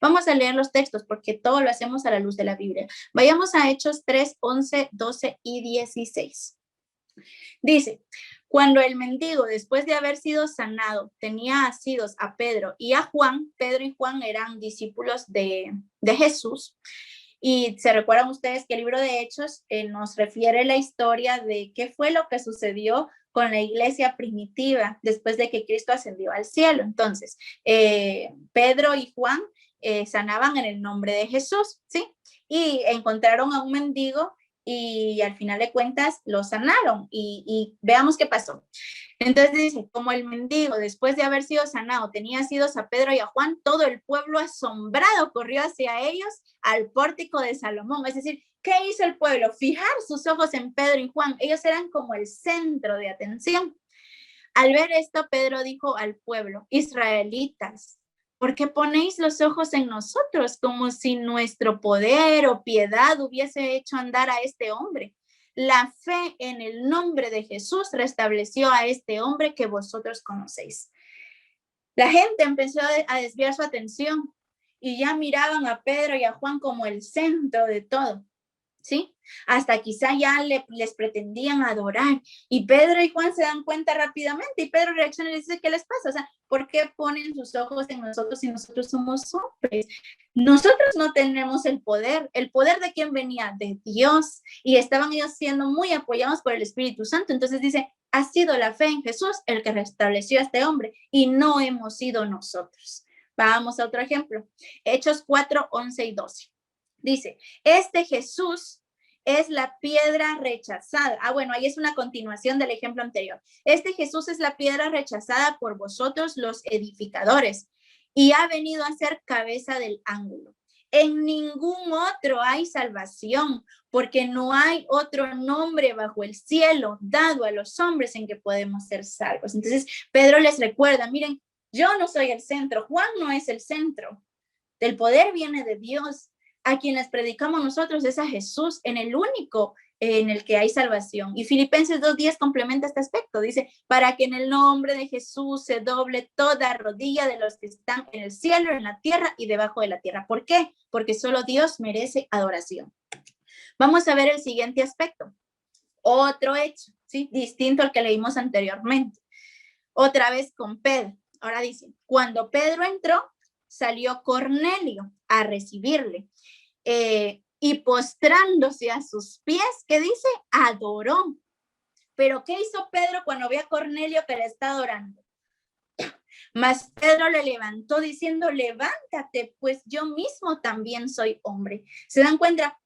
Vamos a leer los textos porque todo lo hacemos a la luz de la Biblia. Vayamos a Hechos 3, 11, 12 y 16. Dice, cuando el mendigo, después de haber sido sanado, tenía asidos a Pedro y a Juan, Pedro y Juan eran discípulos de Jesús. Y se recuerdan ustedes que el libro de Hechos nos refiere la historia de qué fue lo que sucedió con la iglesia primitiva después de que Cristo ascendió al cielo. Entonces, Pedro y Juan sanaban en el nombre de Jesús, ¿sí? Y encontraron a un mendigo y al final de cuentas lo sanaron y veamos qué pasó. Entonces dice, como el mendigo después de haber sido sanado tenía asidos a Pedro y a Juan, todo el pueblo asombrado corrió hacia ellos al pórtico de Salomón. Es decir, ¿qué hizo el pueblo? Fijar sus ojos en Pedro y Juan. Ellos eran como el centro de atención. Al ver esto, Pedro dijo al pueblo, israelitas, ¿por qué ponéis los ojos en nosotros como si nuestro poder o piedad hubiese hecho andar a este hombre? La fe en el nombre de Jesús restableció a este hombre que vosotros conocéis. La gente empezó a desviar su atención y ya miraban a Pedro y a Juan como el centro de todo, ¿sí? Hasta quizá ya les pretendían adorar y Pedro y Juan se dan cuenta rápidamente y Pedro reacciona y les dice, ¿qué les pasa? O sea, ¿por qué ponen sus ojos en nosotros si nosotros somos hombres? Nosotros no tenemos el poder de quién venía, de Dios, y estaban ellos siendo muy apoyados por el Espíritu Santo. Entonces dice, ha sido la fe en Jesús el que restableció a este hombre y no hemos sido nosotros. Vamos a otro ejemplo, Hechos 4, 11 y 12. Dice, este Jesús es la piedra rechazada. Bueno, ahí es una continuación del ejemplo anterior. Este Jesús es la piedra rechazada por vosotros los edificadores y ha venido a ser cabeza del ángulo. En ningún otro hay salvación, porque no hay otro nombre bajo el cielo dado a los hombres en que podemos ser salvos. Entonces, Pedro les recuerda, miren, yo no soy el centro, Juan no es el centro. El poder viene de Dios. A quienes predicamos nosotros es a Jesús, en el único en el que hay salvación. Y Filipenses 2:10 complementa este aspecto. Dice, para que en el nombre de Jesús se doble toda rodilla de los que están en el cielo, en la tierra y debajo de la tierra. ¿Por qué? Porque solo Dios merece adoración. Vamos a ver el siguiente aspecto. Otro hecho, ¿sí? Distinto al que leímos anteriormente. Otra vez con Pedro. Ahora dice, cuando Pedro entró, salió Cornelio a recibirle y postrándose a sus pies, ¿qué dice? Adoró. Pero ¿qué hizo Pedro cuando vio a Cornelio que le está adorando? Mas Pedro le levantó diciendo, levántate, pues yo mismo también soy hombre. ¿Se dan cuenta?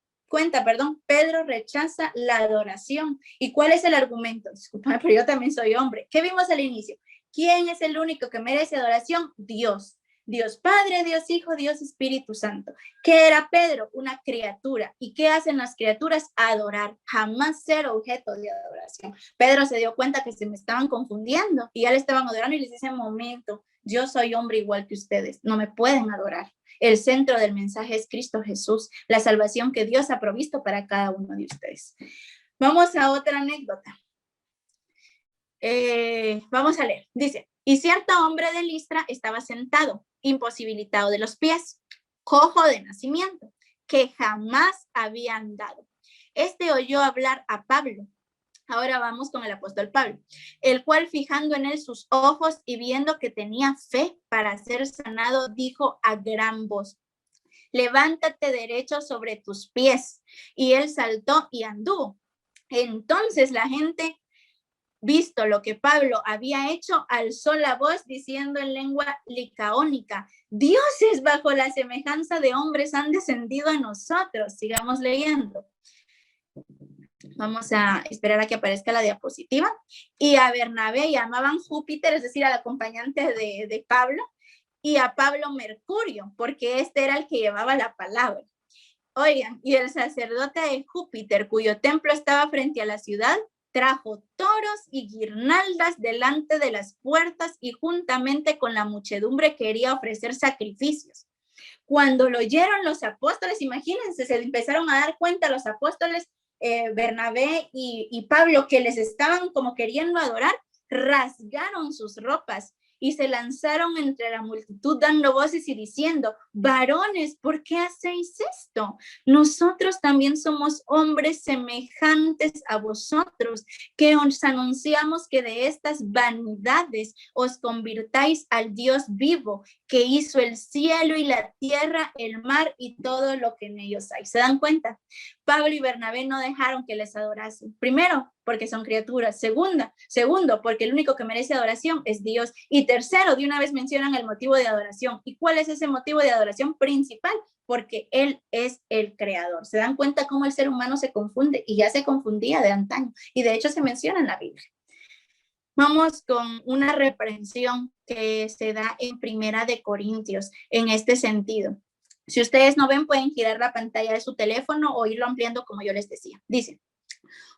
Pedro rechaza la adoración. ¿Y cuál es el argumento? Discúlpame, pero yo también soy hombre. ¿Qué vimos al inicio? ¿Quién es el único que merece adoración? Dios. Dios Padre, Dios Hijo, Dios Espíritu Santo. ¿Qué era Pedro? Una criatura. ¿Y qué hacen las criaturas? Adorar, jamás ser objeto de adoración. Pedro se dio cuenta que se me estaban confundiendo y ya le estaban adorando y les dice, momento, yo soy hombre igual que ustedes, no me pueden adorar. El centro del mensaje es Cristo Jesús, la salvación que Dios ha provisto para cada uno de ustedes. Vamos a otra anécdota. Vamos a leer. Dice, y cierto hombre de Listra estaba sentado, imposibilitado de los pies, cojo de nacimiento, que jamás había andado. Este oyó hablar a Pablo. Ahora vamos con el apóstol Pablo, el cual fijando en él sus ojos y viendo que tenía fe para ser sanado, dijo a gran voz, levántate derecho sobre tus pies. Y él saltó y anduvo. Entonces la gente, visto lo que Pablo había hecho, alzó la voz diciendo en lengua licaónica, dioses bajo la semejanza de hombres han descendido a nosotros. Sigamos leyendo. Vamos a esperar a que aparezca la diapositiva. Y a Bernabé llamaban Júpiter, es decir, al acompañante de Pablo, y a Pablo Mercurio, porque este era el que llevaba la palabra. Oigan, y el sacerdote de Júpiter, cuyo templo estaba frente a la ciudad, trajo toros y guirnaldas delante de las puertas y juntamente con la muchedumbre quería ofrecer sacrificios. Cuando lo oyeron los apóstoles, imagínense, se empezaron a dar cuenta los apóstoles Bernabé y Pablo que les estaban como queriendo adorar, rasgaron sus ropas y se lanzaron entre la multitud dando voces y diciendo, varones, ¿por qué hacéis esto? Nosotros también somos hombres semejantes a vosotros, que os anunciamos que de estas vanidades os convirtáis al Dios vivo, que hizo el cielo y la tierra, el mar y todo lo que en ellos hay. ¿Se dan cuenta? Pablo y Bernabé no dejaron que les adorasen. Primero, porque son criaturas. Segundo, porque el único que merece adoración es Dios. Y tercero, de una vez mencionan el motivo de adoración. ¿Y cuál es ese motivo de adoración principal? Porque Él es el creador. ¿Se dan cuenta cómo el ser humano se confunde? Y ya se confundía de antaño. Y de hecho se menciona en la Biblia. Vamos con una reprensión que se da en Primera de Corintios en este sentido. Si ustedes no ven, pueden girar la pantalla de su teléfono o irlo ampliando como yo les decía. Dice,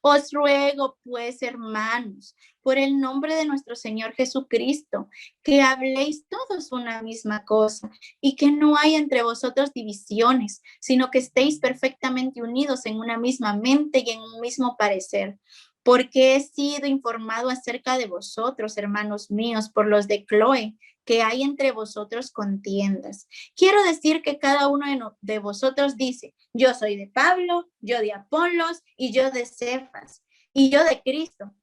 os ruego pues, hermanos, por el nombre de nuestro Señor Jesucristo, que habléis todos una misma cosa y que no haya entre vosotros divisiones, sino que estéis perfectamente unidos en una misma mente y en un mismo parecer. Porque he sido informado acerca de vosotros, hermanos míos, por los de Cloé, que hay entre vosotros contiendas. Quiero decir que cada uno de vosotros dice, yo soy de Pablo, yo de Apolos y yo de Cefas y yo de Cristo.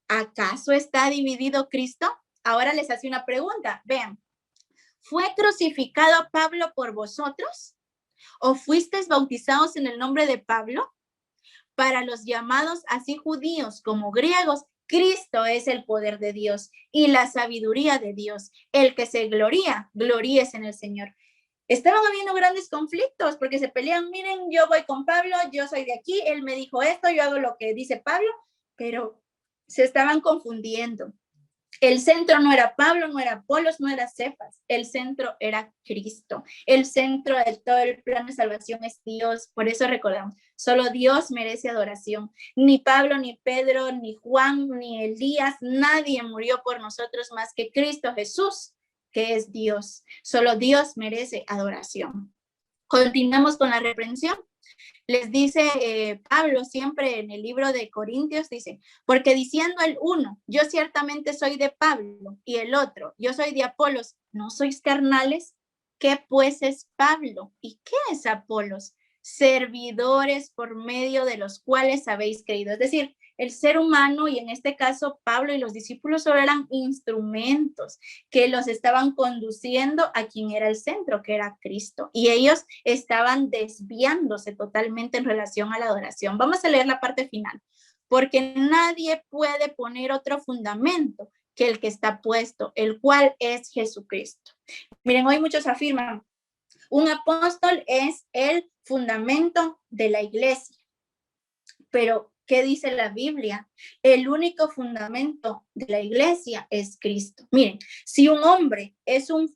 ¿Acaso está dividido Cristo? Ahora les hace una pregunta. Vean, ¿fue crucificado Pablo por vosotros? ¿O fuisteis bautizados en el nombre de Pablo? Para los llamados así judíos como griegos, Cristo es el poder de Dios y la sabiduría de Dios. El que se gloríese en el Señor. Estaban habiendo grandes conflictos porque se pelean, miren, yo voy con Pablo, yo soy de aquí, él me dijo esto, yo hago lo que dice Pablo, pero se estaban confundiendo. El centro no era Pablo, no era Apolos, no era Cefas, el centro era Cristo. El centro de todo el plan de salvación es Dios, por eso recordamos, solo Dios merece adoración. Ni Pablo, ni Pedro, ni Juan, ni Elías, nadie murió por nosotros más que Cristo Jesús, que es Dios. Solo Dios merece adoración. Continuamos con la reprensión. Les dice Pablo siempre en el libro de Corintios, dice, porque diciendo el uno, yo ciertamente soy de Pablo, y el otro, yo soy de Apolos, ¿no sois carnales? ¿Qué pues es Pablo? ¿Y qué es Apolos? Servidores por medio de los cuales habéis creído. Es decir, el ser humano, y en este caso Pablo y los discípulos solo eran instrumentos que los estaban conduciendo a quien era el centro, que era Cristo. Y ellos estaban desviándose totalmente en relación a la adoración. Vamos a leer la parte final. Porque nadie puede poner otro fundamento que el que está puesto, el cual es Jesucristo. Miren, hoy muchos afirman, un apóstol es el fundamento de la iglesia. Pero ¿qué dice la Biblia? El único fundamento de la iglesia es Cristo. Miren, si un hombre es un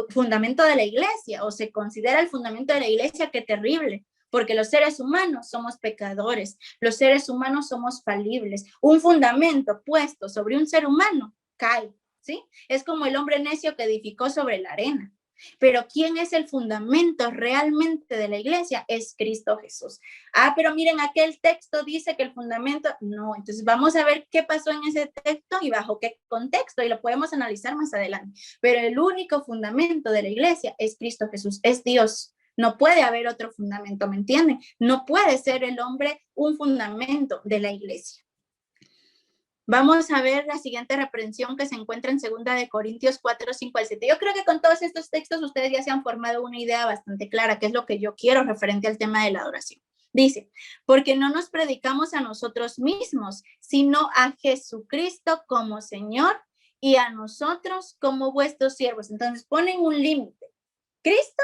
fundamento de la iglesia o se considera el fundamento de la iglesia, qué terrible, porque los seres humanos somos pecadores, los seres humanos somos falibles. Un fundamento puesto sobre un ser humano cae, ¿sí? Es como el hombre necio que edificó sobre la arena. Pero ¿quién es el fundamento realmente de la iglesia? Es Cristo Jesús. Ah, pero miren, aquel texto dice que el fundamento, no, entonces vamos a ver qué pasó en ese texto y bajo qué contexto, y lo podemos analizar más adelante. Pero el único fundamento de la iglesia es Cristo Jesús, es Dios. No puede haber otro fundamento, ¿me entienden? No puede ser el hombre un fundamento de la iglesia. Vamos a ver la siguiente reprensión que se encuentra en 2 de Corintios 4, 5 al 7. Yo creo que con todos estos textos ustedes ya se han formado una idea bastante clara, que es lo que yo quiero referente al tema de la adoración. Dice, porque no nos predicamos a nosotros mismos, sino a Jesucristo como Señor y a nosotros como vuestros siervos. Entonces ponen un límite. Cristo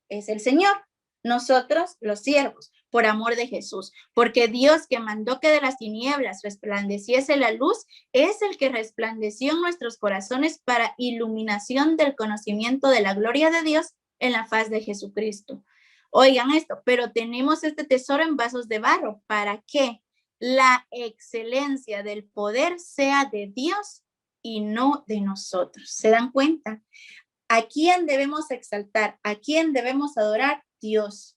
es el Señor, nosotros los siervos, por amor de Jesús, porque Dios que mandó que de las tinieblas resplandeciese la luz, es el que resplandeció en nuestros corazones para iluminación del conocimiento de la gloria de Dios en la faz de Jesucristo. Oigan esto, pero tenemos este tesoro en vasos de barro, para que la excelencia del poder sea de Dios y no de nosotros. ¿Se dan cuenta? ¿A quién debemos exaltar? ¿A quién debemos adorar? Dios.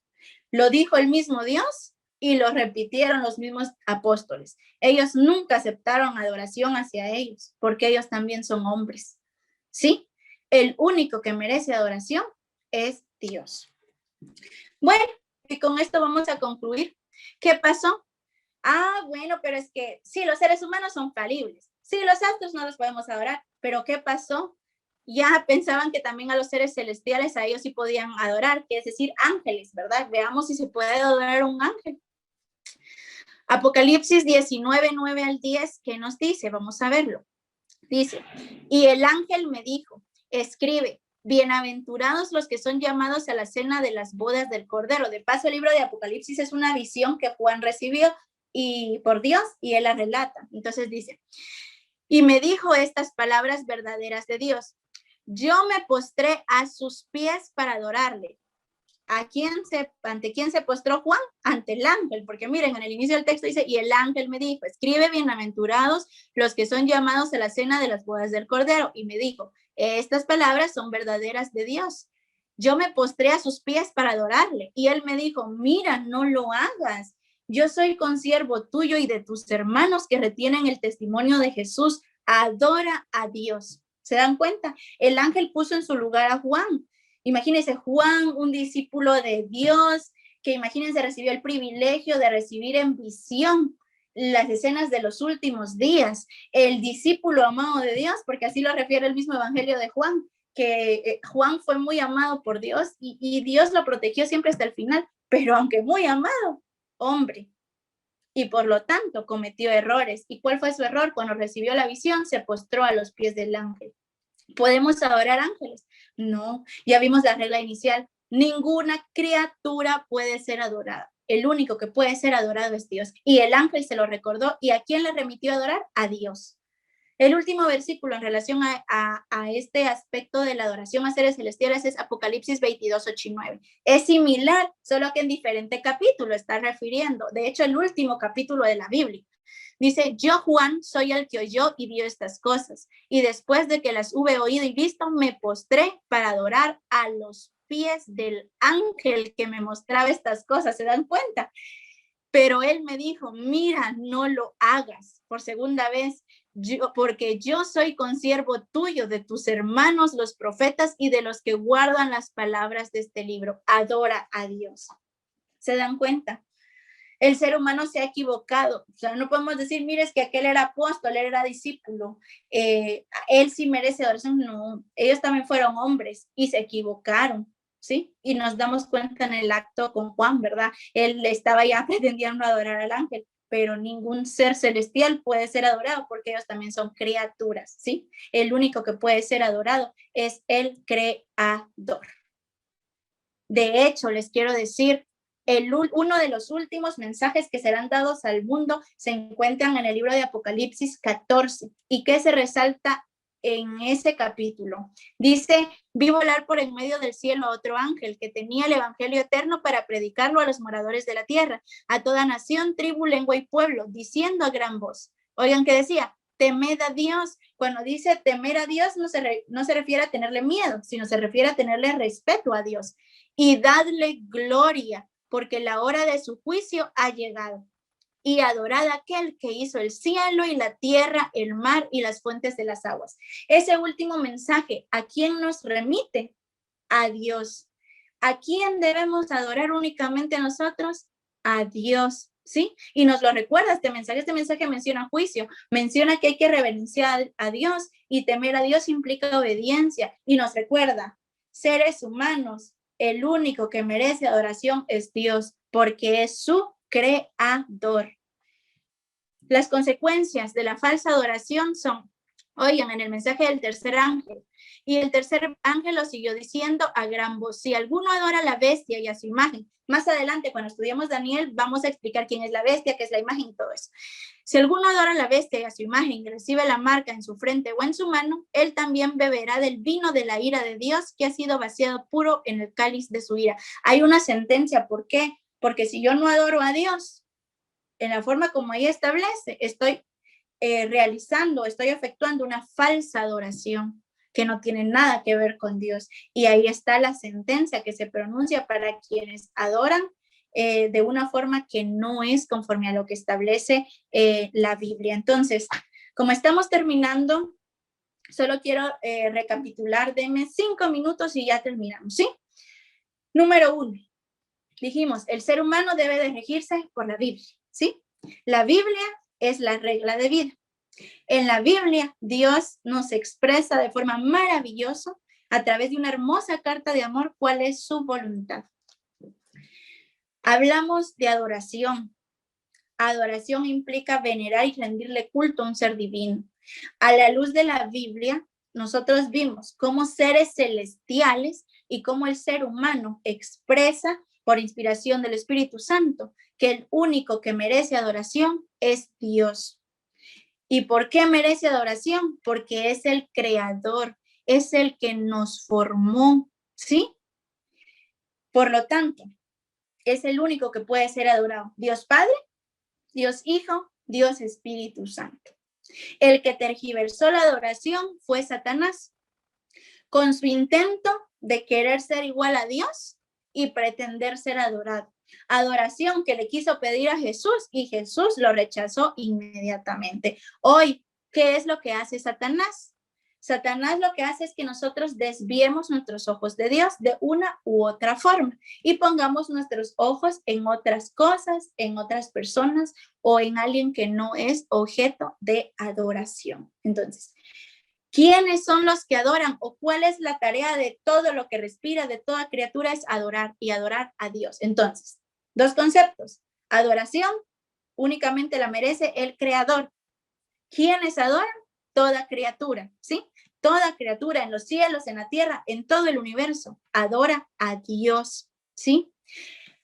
Lo dijo el mismo Dios y lo repitieron los mismos apóstoles. Ellos nunca aceptaron adoración hacia ellos porque ellos también son hombres. ¿Sí? El único que merece adoración es Dios. Bueno, y con esto vamos a concluir. ¿Qué pasó? Ah, bueno, pero es que sí, los seres humanos son falibles. Sí, los astros no los podemos adorar, pero ¿qué pasó? Ya pensaban que también a los seres celestiales, a ellos sí podían adorar, que es decir, ángeles, ¿verdad? Veamos si se puede adorar a un ángel. Apocalipsis 19, 9 al 10, ¿qué nos dice? Vamos a verlo. Dice, y el ángel me dijo, escribe, bienaventurados los que son llamados a la cena de las bodas del Cordero. De paso, el libro de Apocalipsis es una visión que Juan recibió y por Dios, y él la relata. Entonces dice, y me dijo estas palabras verdaderas de Dios. Yo me postré a sus pies para adorarle. ¿Ante quién se postró Juan? Ante el ángel, porque miren, en el inicio del texto dice, y el ángel me dijo, escribe bienaventurados los que son llamados a la cena de las bodas del Cordero. Y me dijo, estas palabras son verdaderas de Dios. Yo me postré a sus pies para adorarle. Y él me dijo, mira, no lo hagas. Yo soy consiervo tuyo y de tus hermanos que retienen el testimonio de Jesús. Adora a Dios. ¿Se dan cuenta? El ángel puso en su lugar a Juan. Imagínense, Juan, un discípulo de Dios, que imagínense recibió el privilegio de recibir en visión las escenas de los últimos días. El discípulo amado de Dios, porque así lo refiere el mismo evangelio de Juan, que Juan fue muy amado por Dios y Dios lo protegió siempre hasta el final, pero aunque muy amado, hombre, y por lo tanto cometió errores. ¿Y cuál fue su error? Cuando recibió la visión, se postró a los pies del ángel. ¿Podemos adorar ángeles? No, ya vimos la regla inicial. Ninguna criatura puede ser adorada. El único que puede ser adorado es Dios. Y el ángel se lo recordó. ¿Y a quién le remitió a adorar? A Dios. El último versículo en relación a este aspecto de la adoración a seres celestiales es Apocalipsis 22, 8 y 9. Es similar, solo que en diferente capítulo está refiriendo. De hecho, el último capítulo de la Biblia. Dice, yo Juan soy el que oyó y vio estas cosas. Y después de que las hube oído y visto, me postré para adorar a los pies del ángel que me mostraba estas cosas. ¿Se dan cuenta? Pero él me dijo, mira, no lo hagas por segunda vez, porque yo soy consiervo tuyo, de tus hermanos, los profetas y de los que guardan las palabras de este libro. Adora a Dios. ¿Se dan cuenta? El ser humano se ha equivocado. O sea, no podemos decir, mire, es que aquel era apóstol, él era discípulo, él sí merece adoración. No, ellos también fueron hombres y se equivocaron. ¿Sí? Y nos damos cuenta en el acto con Juan, ¿verdad? Él estaba ya pretendiendo adorar al ángel, pero ningún ser celestial puede ser adorado porque ellos también son criaturas, ¿sí? El único que puede ser adorado es el creador. De hecho, les quiero decir, uno de los últimos mensajes que serán dados al mundo se encuentran en el libro de Apocalipsis 14. ¿Y qué se resalta en ese capítulo? Dice, vi volar por en medio del cielo a otro ángel que tenía el evangelio eterno para predicarlo a los moradores de la tierra, a toda nación, tribu, lengua y pueblo, diciendo a gran voz. Oigan, ¿qué decía? temed a Dios. Cuando dice temer a Dios, no se refiere a tenerle miedo, sino se refiere a tenerle respeto a Dios. Y dadle gloria, porque la hora de su juicio ha llegado. Y adorad a aquel que hizo el cielo y la tierra, el mar y las fuentes de las aguas. Ese último mensaje, ¿a quién nos remite? A Dios. ¿A quién debemos adorar únicamente nosotros? A Dios, ¿sí? Y nos lo recuerda este mensaje menciona juicio, menciona que hay que reverenciar a Dios, y temer a Dios implica obediencia, y nos recuerda, seres humanos, el único que merece adoración es Dios, porque es su creador. Las consecuencias de la falsa adoración son, oigan, en el mensaje del tercer ángel, y el tercer ángel lo siguió diciendo a gran voz, si alguno adora a la bestia y a su imagen, más adelante cuando estudiemos Daniel vamos a explicar quién es la bestia, qué es la imagen y todo eso. Si alguno adora a la bestia y a su imagen y recibe la marca en su frente o en su mano, él también beberá del vino de la ira de Dios, que ha sido vaciado puro en el cáliz de su ira. Hay una sentencia, ¿por qué? Porque si yo no adoro a Dios en la forma como ella establece, estoy estoy efectuando una falsa adoración que no tiene nada que ver con Dios. Y ahí está la sentencia que se pronuncia para quienes adoran de una forma que no es conforme a lo que establece la Biblia. Entonces, como estamos terminando, solo quiero recapitular, denme 5 minutos y ya terminamos, ¿sí? Número 1, dijimos, el ser humano debe de regirse por la Biblia, ¿sí? La Biblia es la regla de vida. En la Biblia, Dios nos expresa de forma maravillosa, a través de una hermosa carta de amor, cuál es su voluntad. Hablamos de adoración. Adoración implica venerar y rendirle culto a un ser divino. A la luz de la Biblia, nosotros vimos cómo seres celestiales y cómo el ser humano expresa, por inspiración del Espíritu Santo, que el único que merece adoración es Dios. ¿Y por qué merece adoración? Porque es el creador, es el que nos formó, ¿sí? Por lo tanto, es el único que puede ser adorado. Dios Padre, Dios Hijo, Dios Espíritu Santo. El que tergiversó la adoración fue Satanás, con su intento de querer ser igual a Dios y pretender ser adorado. Adoración que le quiso pedir a Jesús y Jesús lo rechazó inmediatamente. Hoy, ¿qué es lo que hace Satanás? Satanás lo que hace es que nosotros desviemos nuestros ojos de Dios de una u otra forma y pongamos nuestros ojos en otras cosas, en otras personas o en alguien que no es objeto de adoración. Entonces, ¿quiénes son los que adoran o cuál es la tarea de todo lo que respira, de toda criatura? Es adorar y adorar a Dios. Entonces, 2 conceptos. Adoración únicamente la merece el creador. ¿Quiénes adoran? Toda criatura, ¿sí? Toda criatura en los cielos, en la tierra, en todo el universo, adora a Dios, ¿sí?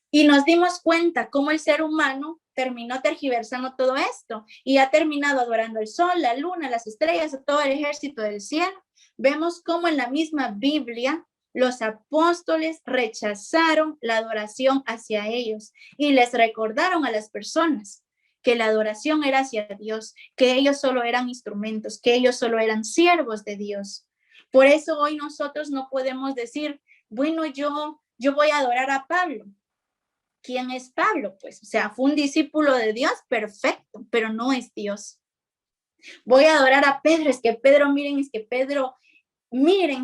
Y nos dimos cuenta cómo el ser humano terminó tergiversando todo esto y ha terminado adorando el sol, la luna, las estrellas, todo el ejército del cielo. Vemos cómo en la misma Biblia los apóstoles rechazaron la adoración hacia ellos y les recordaron a las personas que la adoración era hacia Dios, que ellos solo eran instrumentos, que ellos solo eran siervos de Dios. Por eso hoy nosotros no podemos decir, bueno, yo voy a adorar a Pablo. ¿Quién es Pablo? Pues, o sea, fue un discípulo de Dios, perfecto, pero no es Dios. Voy a adorar a Pedro, es que Pedro, miren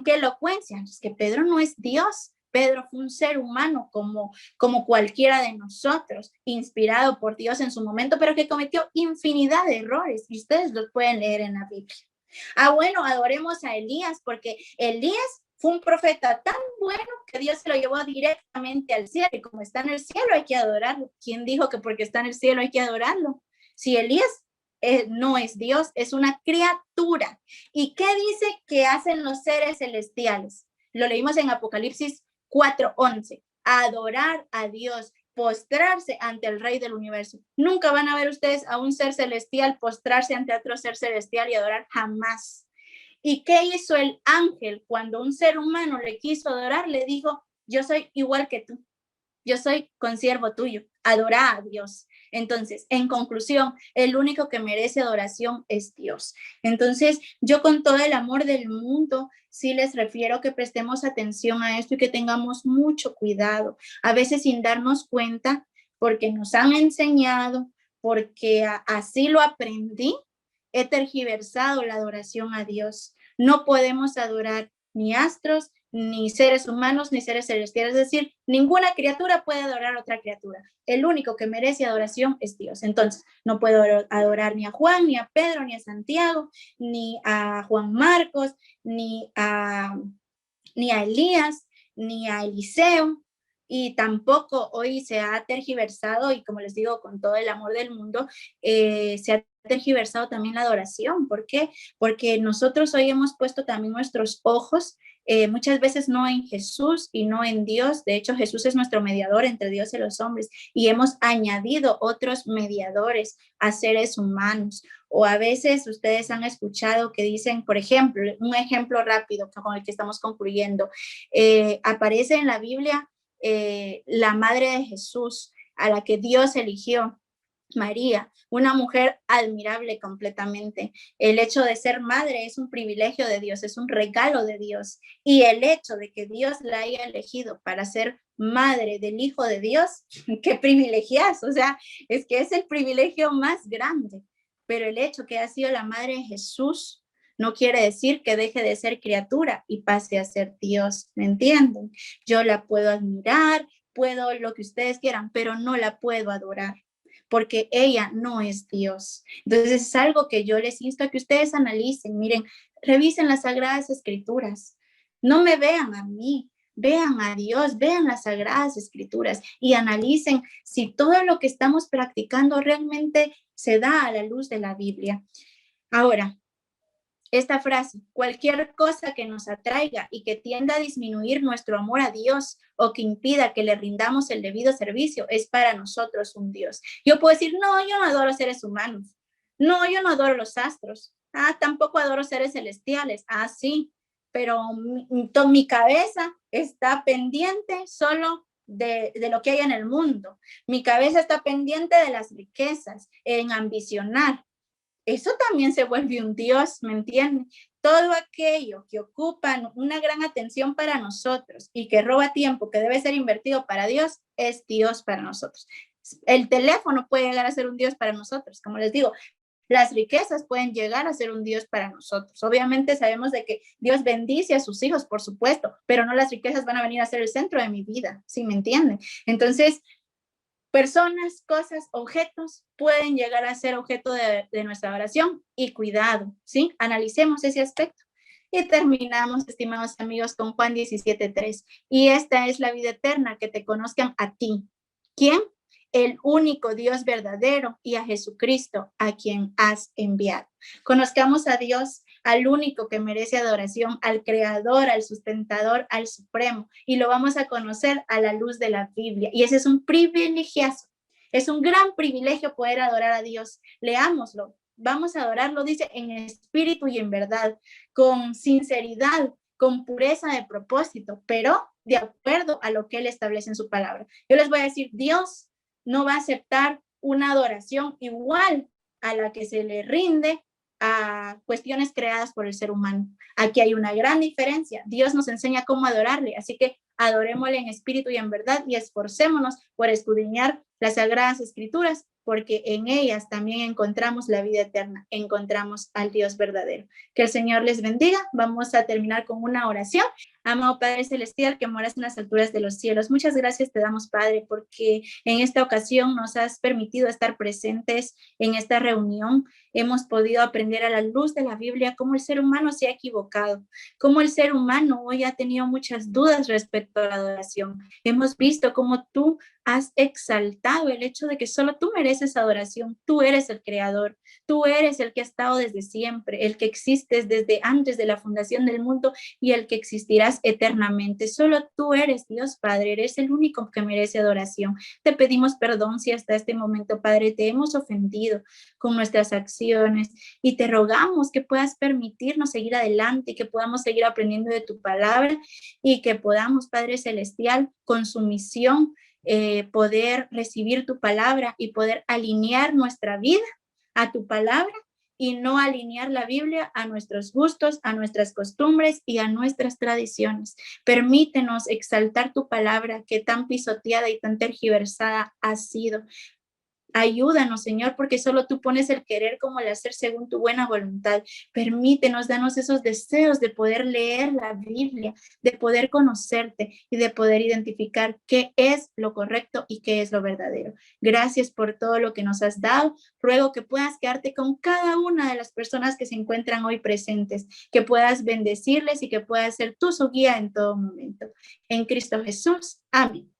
qué elocuencia, es que Pedro no es Dios. Pedro fue un ser humano como cualquiera de nosotros, inspirado por Dios en su momento, pero que cometió infinidad de errores y ustedes los pueden leer en la Biblia. Bueno, adoremos a Elías porque Elías fue un profeta tan bueno que Dios se lo llevó directamente al cielo y como está en el cielo hay que adorarlo. ¿Quién dijo que porque está en el cielo hay que adorarlo? Si Elías no es Dios, es una criatura. ¿Y qué dice que hacen los seres celestiales? Lo leímos en Apocalipsis 4:11. Adorar a Dios, postrarse ante el Rey del universo. Nunca van a ver ustedes a un ser celestial postrarse ante otro ser celestial y adorar, jamás. ¿Y qué hizo el ángel cuando un ser humano le quiso adorar? Le dijo, yo soy igual que tú, yo soy consiervo tuyo, adora a Dios. Entonces, en conclusión, el único que merece adoración es Dios. Entonces, yo con todo el amor del mundo, sí les refiero que prestemos atención a esto y que tengamos mucho cuidado. A veces sin darnos cuenta, porque nos han enseñado, porque así lo aprendí, he tergiversado la adoración a Dios. No podemos adorar ni astros, ni seres humanos, ni seres celestiales. Es decir, ninguna criatura puede adorar a otra criatura. El único que merece adoración es Dios. Entonces, no puedo adorar ni a Juan, ni a Pedro, ni a Santiago, ni a Juan Marcos, ni a Elías, ni a Eliseo, y tampoco hoy se ha tergiversado, y como les digo, con todo el amor del mundo, se ha tergiversado también la adoración. ¿Por qué? Porque nosotros hoy hemos puesto también nuestros ojos muchas veces no en Jesús y no en Dios. De hecho, Jesús es nuestro mediador entre Dios y los hombres, y hemos añadido otros mediadores a seres humanos. O a veces ustedes han escuchado que dicen, por ejemplo, un ejemplo rápido con el que estamos concluyendo, aparece en la Biblia la madre de Jesús, a la que Dios eligió, María, una mujer admirable completamente. El hecho de ser madre es un privilegio de Dios, es un regalo de Dios. Y el hecho de que Dios la haya elegido para ser madre del Hijo de Dios, qué privilegiazo. O sea, es que es el privilegio más grande. Pero el hecho que ha sido la madre de Jesús no quiere decir que deje de ser criatura y pase a ser Dios. ¿Me entienden? Yo la puedo admirar, puedo lo que ustedes quieran, pero no la puedo adorar, porque ella no es Dios. Entonces es algo que yo les insto a que ustedes analicen. Miren, revisen las Sagradas Escrituras. No me vean a mí, vean a Dios, vean las Sagradas Escrituras y analicen si todo lo que estamos practicando realmente se da a la luz de la Biblia. Ahora, esta frase, cualquier cosa que nos atraiga y que tienda a disminuir nuestro amor a Dios o que impida que le rindamos el debido servicio, es para nosotros un Dios. Yo puedo decir, no, yo no adoro seres humanos. No, yo no adoro los astros. Tampoco adoro seres celestiales. Sí, pero mi cabeza está pendiente solo de lo que hay en el mundo. Mi cabeza está pendiente de las riquezas, en ambicionar. Eso también se vuelve un Dios, ¿me entienden? Todo aquello que ocupa una gran atención para nosotros y que roba tiempo que debe ser invertido para Dios, es Dios para nosotros. El teléfono puede llegar a ser un Dios para nosotros, como les digo. Las riquezas pueden llegar a ser un Dios para nosotros. Obviamente sabemos de que Dios bendice a sus hijos, por supuesto, pero no las riquezas van a venir a ser el centro de mi vida, ¿sí me entienden? Entonces, personas, cosas, objetos pueden llegar a ser objeto de nuestra oración, y cuidado, ¿sí? Analicemos ese aspecto. Y terminamos, estimados amigos, con Juan 17:3. Y esta es la vida eterna, que te conozcan a ti. ¿Quién? El único Dios verdadero, y a Jesucristo, a quien has enviado. Conozcamos a Dios, al único que merece adoración, al creador, al sustentador, al supremo, y lo vamos a conocer a la luz de la Biblia. Y ese es un privilegiazo, es un gran privilegio poder adorar a Dios. Leámoslo, vamos a adorarlo, dice, en espíritu y en verdad, con sinceridad, con pureza de propósito, pero de acuerdo a lo que Él establece en su palabra. Yo les voy a decir, Dios no va a aceptar una adoración igual a la que se le rinde a cuestiones creadas por el ser humano. Aquí hay una gran diferencia. Dios nos enseña cómo adorarle, así que adorémosle en espíritu y en verdad, y esforcémonos por escudriñar las Sagradas Escrituras, porque en ellas también encontramos la vida eterna, encontramos al Dios verdadero. Que el Señor les bendiga. Vamos a terminar con una oración. Amado Padre Celestial, que moras en las alturas de los cielos, muchas gracias te damos, Padre, porque en esta ocasión nos has permitido estar presentes en esta reunión. Hemos podido aprender a la luz de la Biblia cómo el ser humano se ha equivocado, cómo el ser humano hoy ha tenido muchas dudas respecto a la adoración. Hemos visto cómo tú has exaltado el hecho de que solo tú mereces adoración. Tú eres el creador, tú eres el que ha estado desde siempre, el que existes desde antes de la fundación del mundo y el que existirás eternamente. Solo tú eres Dios, Padre, eres el único que merece adoración. Te pedimos perdón si hasta este momento, Padre, te hemos ofendido con nuestras acciones, y te rogamos que puedas permitirnos seguir adelante y que podamos seguir aprendiendo de tu palabra, y que podamos, Padre Celestial, con sumisión, poder recibir tu palabra y poder alinear nuestra vida a tu palabra y no alinear la Biblia a nuestros gustos, a nuestras costumbres y a nuestras tradiciones. Permítenos exaltar tu palabra que tan pisoteada y tan tergiversada ha sido. Ayúdanos, Señor, porque solo tú pones el querer como el hacer según tu buena voluntad. Permítenos, danos esos deseos de poder leer la Biblia, de poder conocerte y de poder identificar qué es lo correcto y qué es lo verdadero. Gracias por todo lo que nos has dado. Ruego que puedas quedarte con cada una de las personas que se encuentran hoy presentes, que puedas bendecirles y que puedas ser tú su guía en todo momento. En Cristo Jesús. Amén.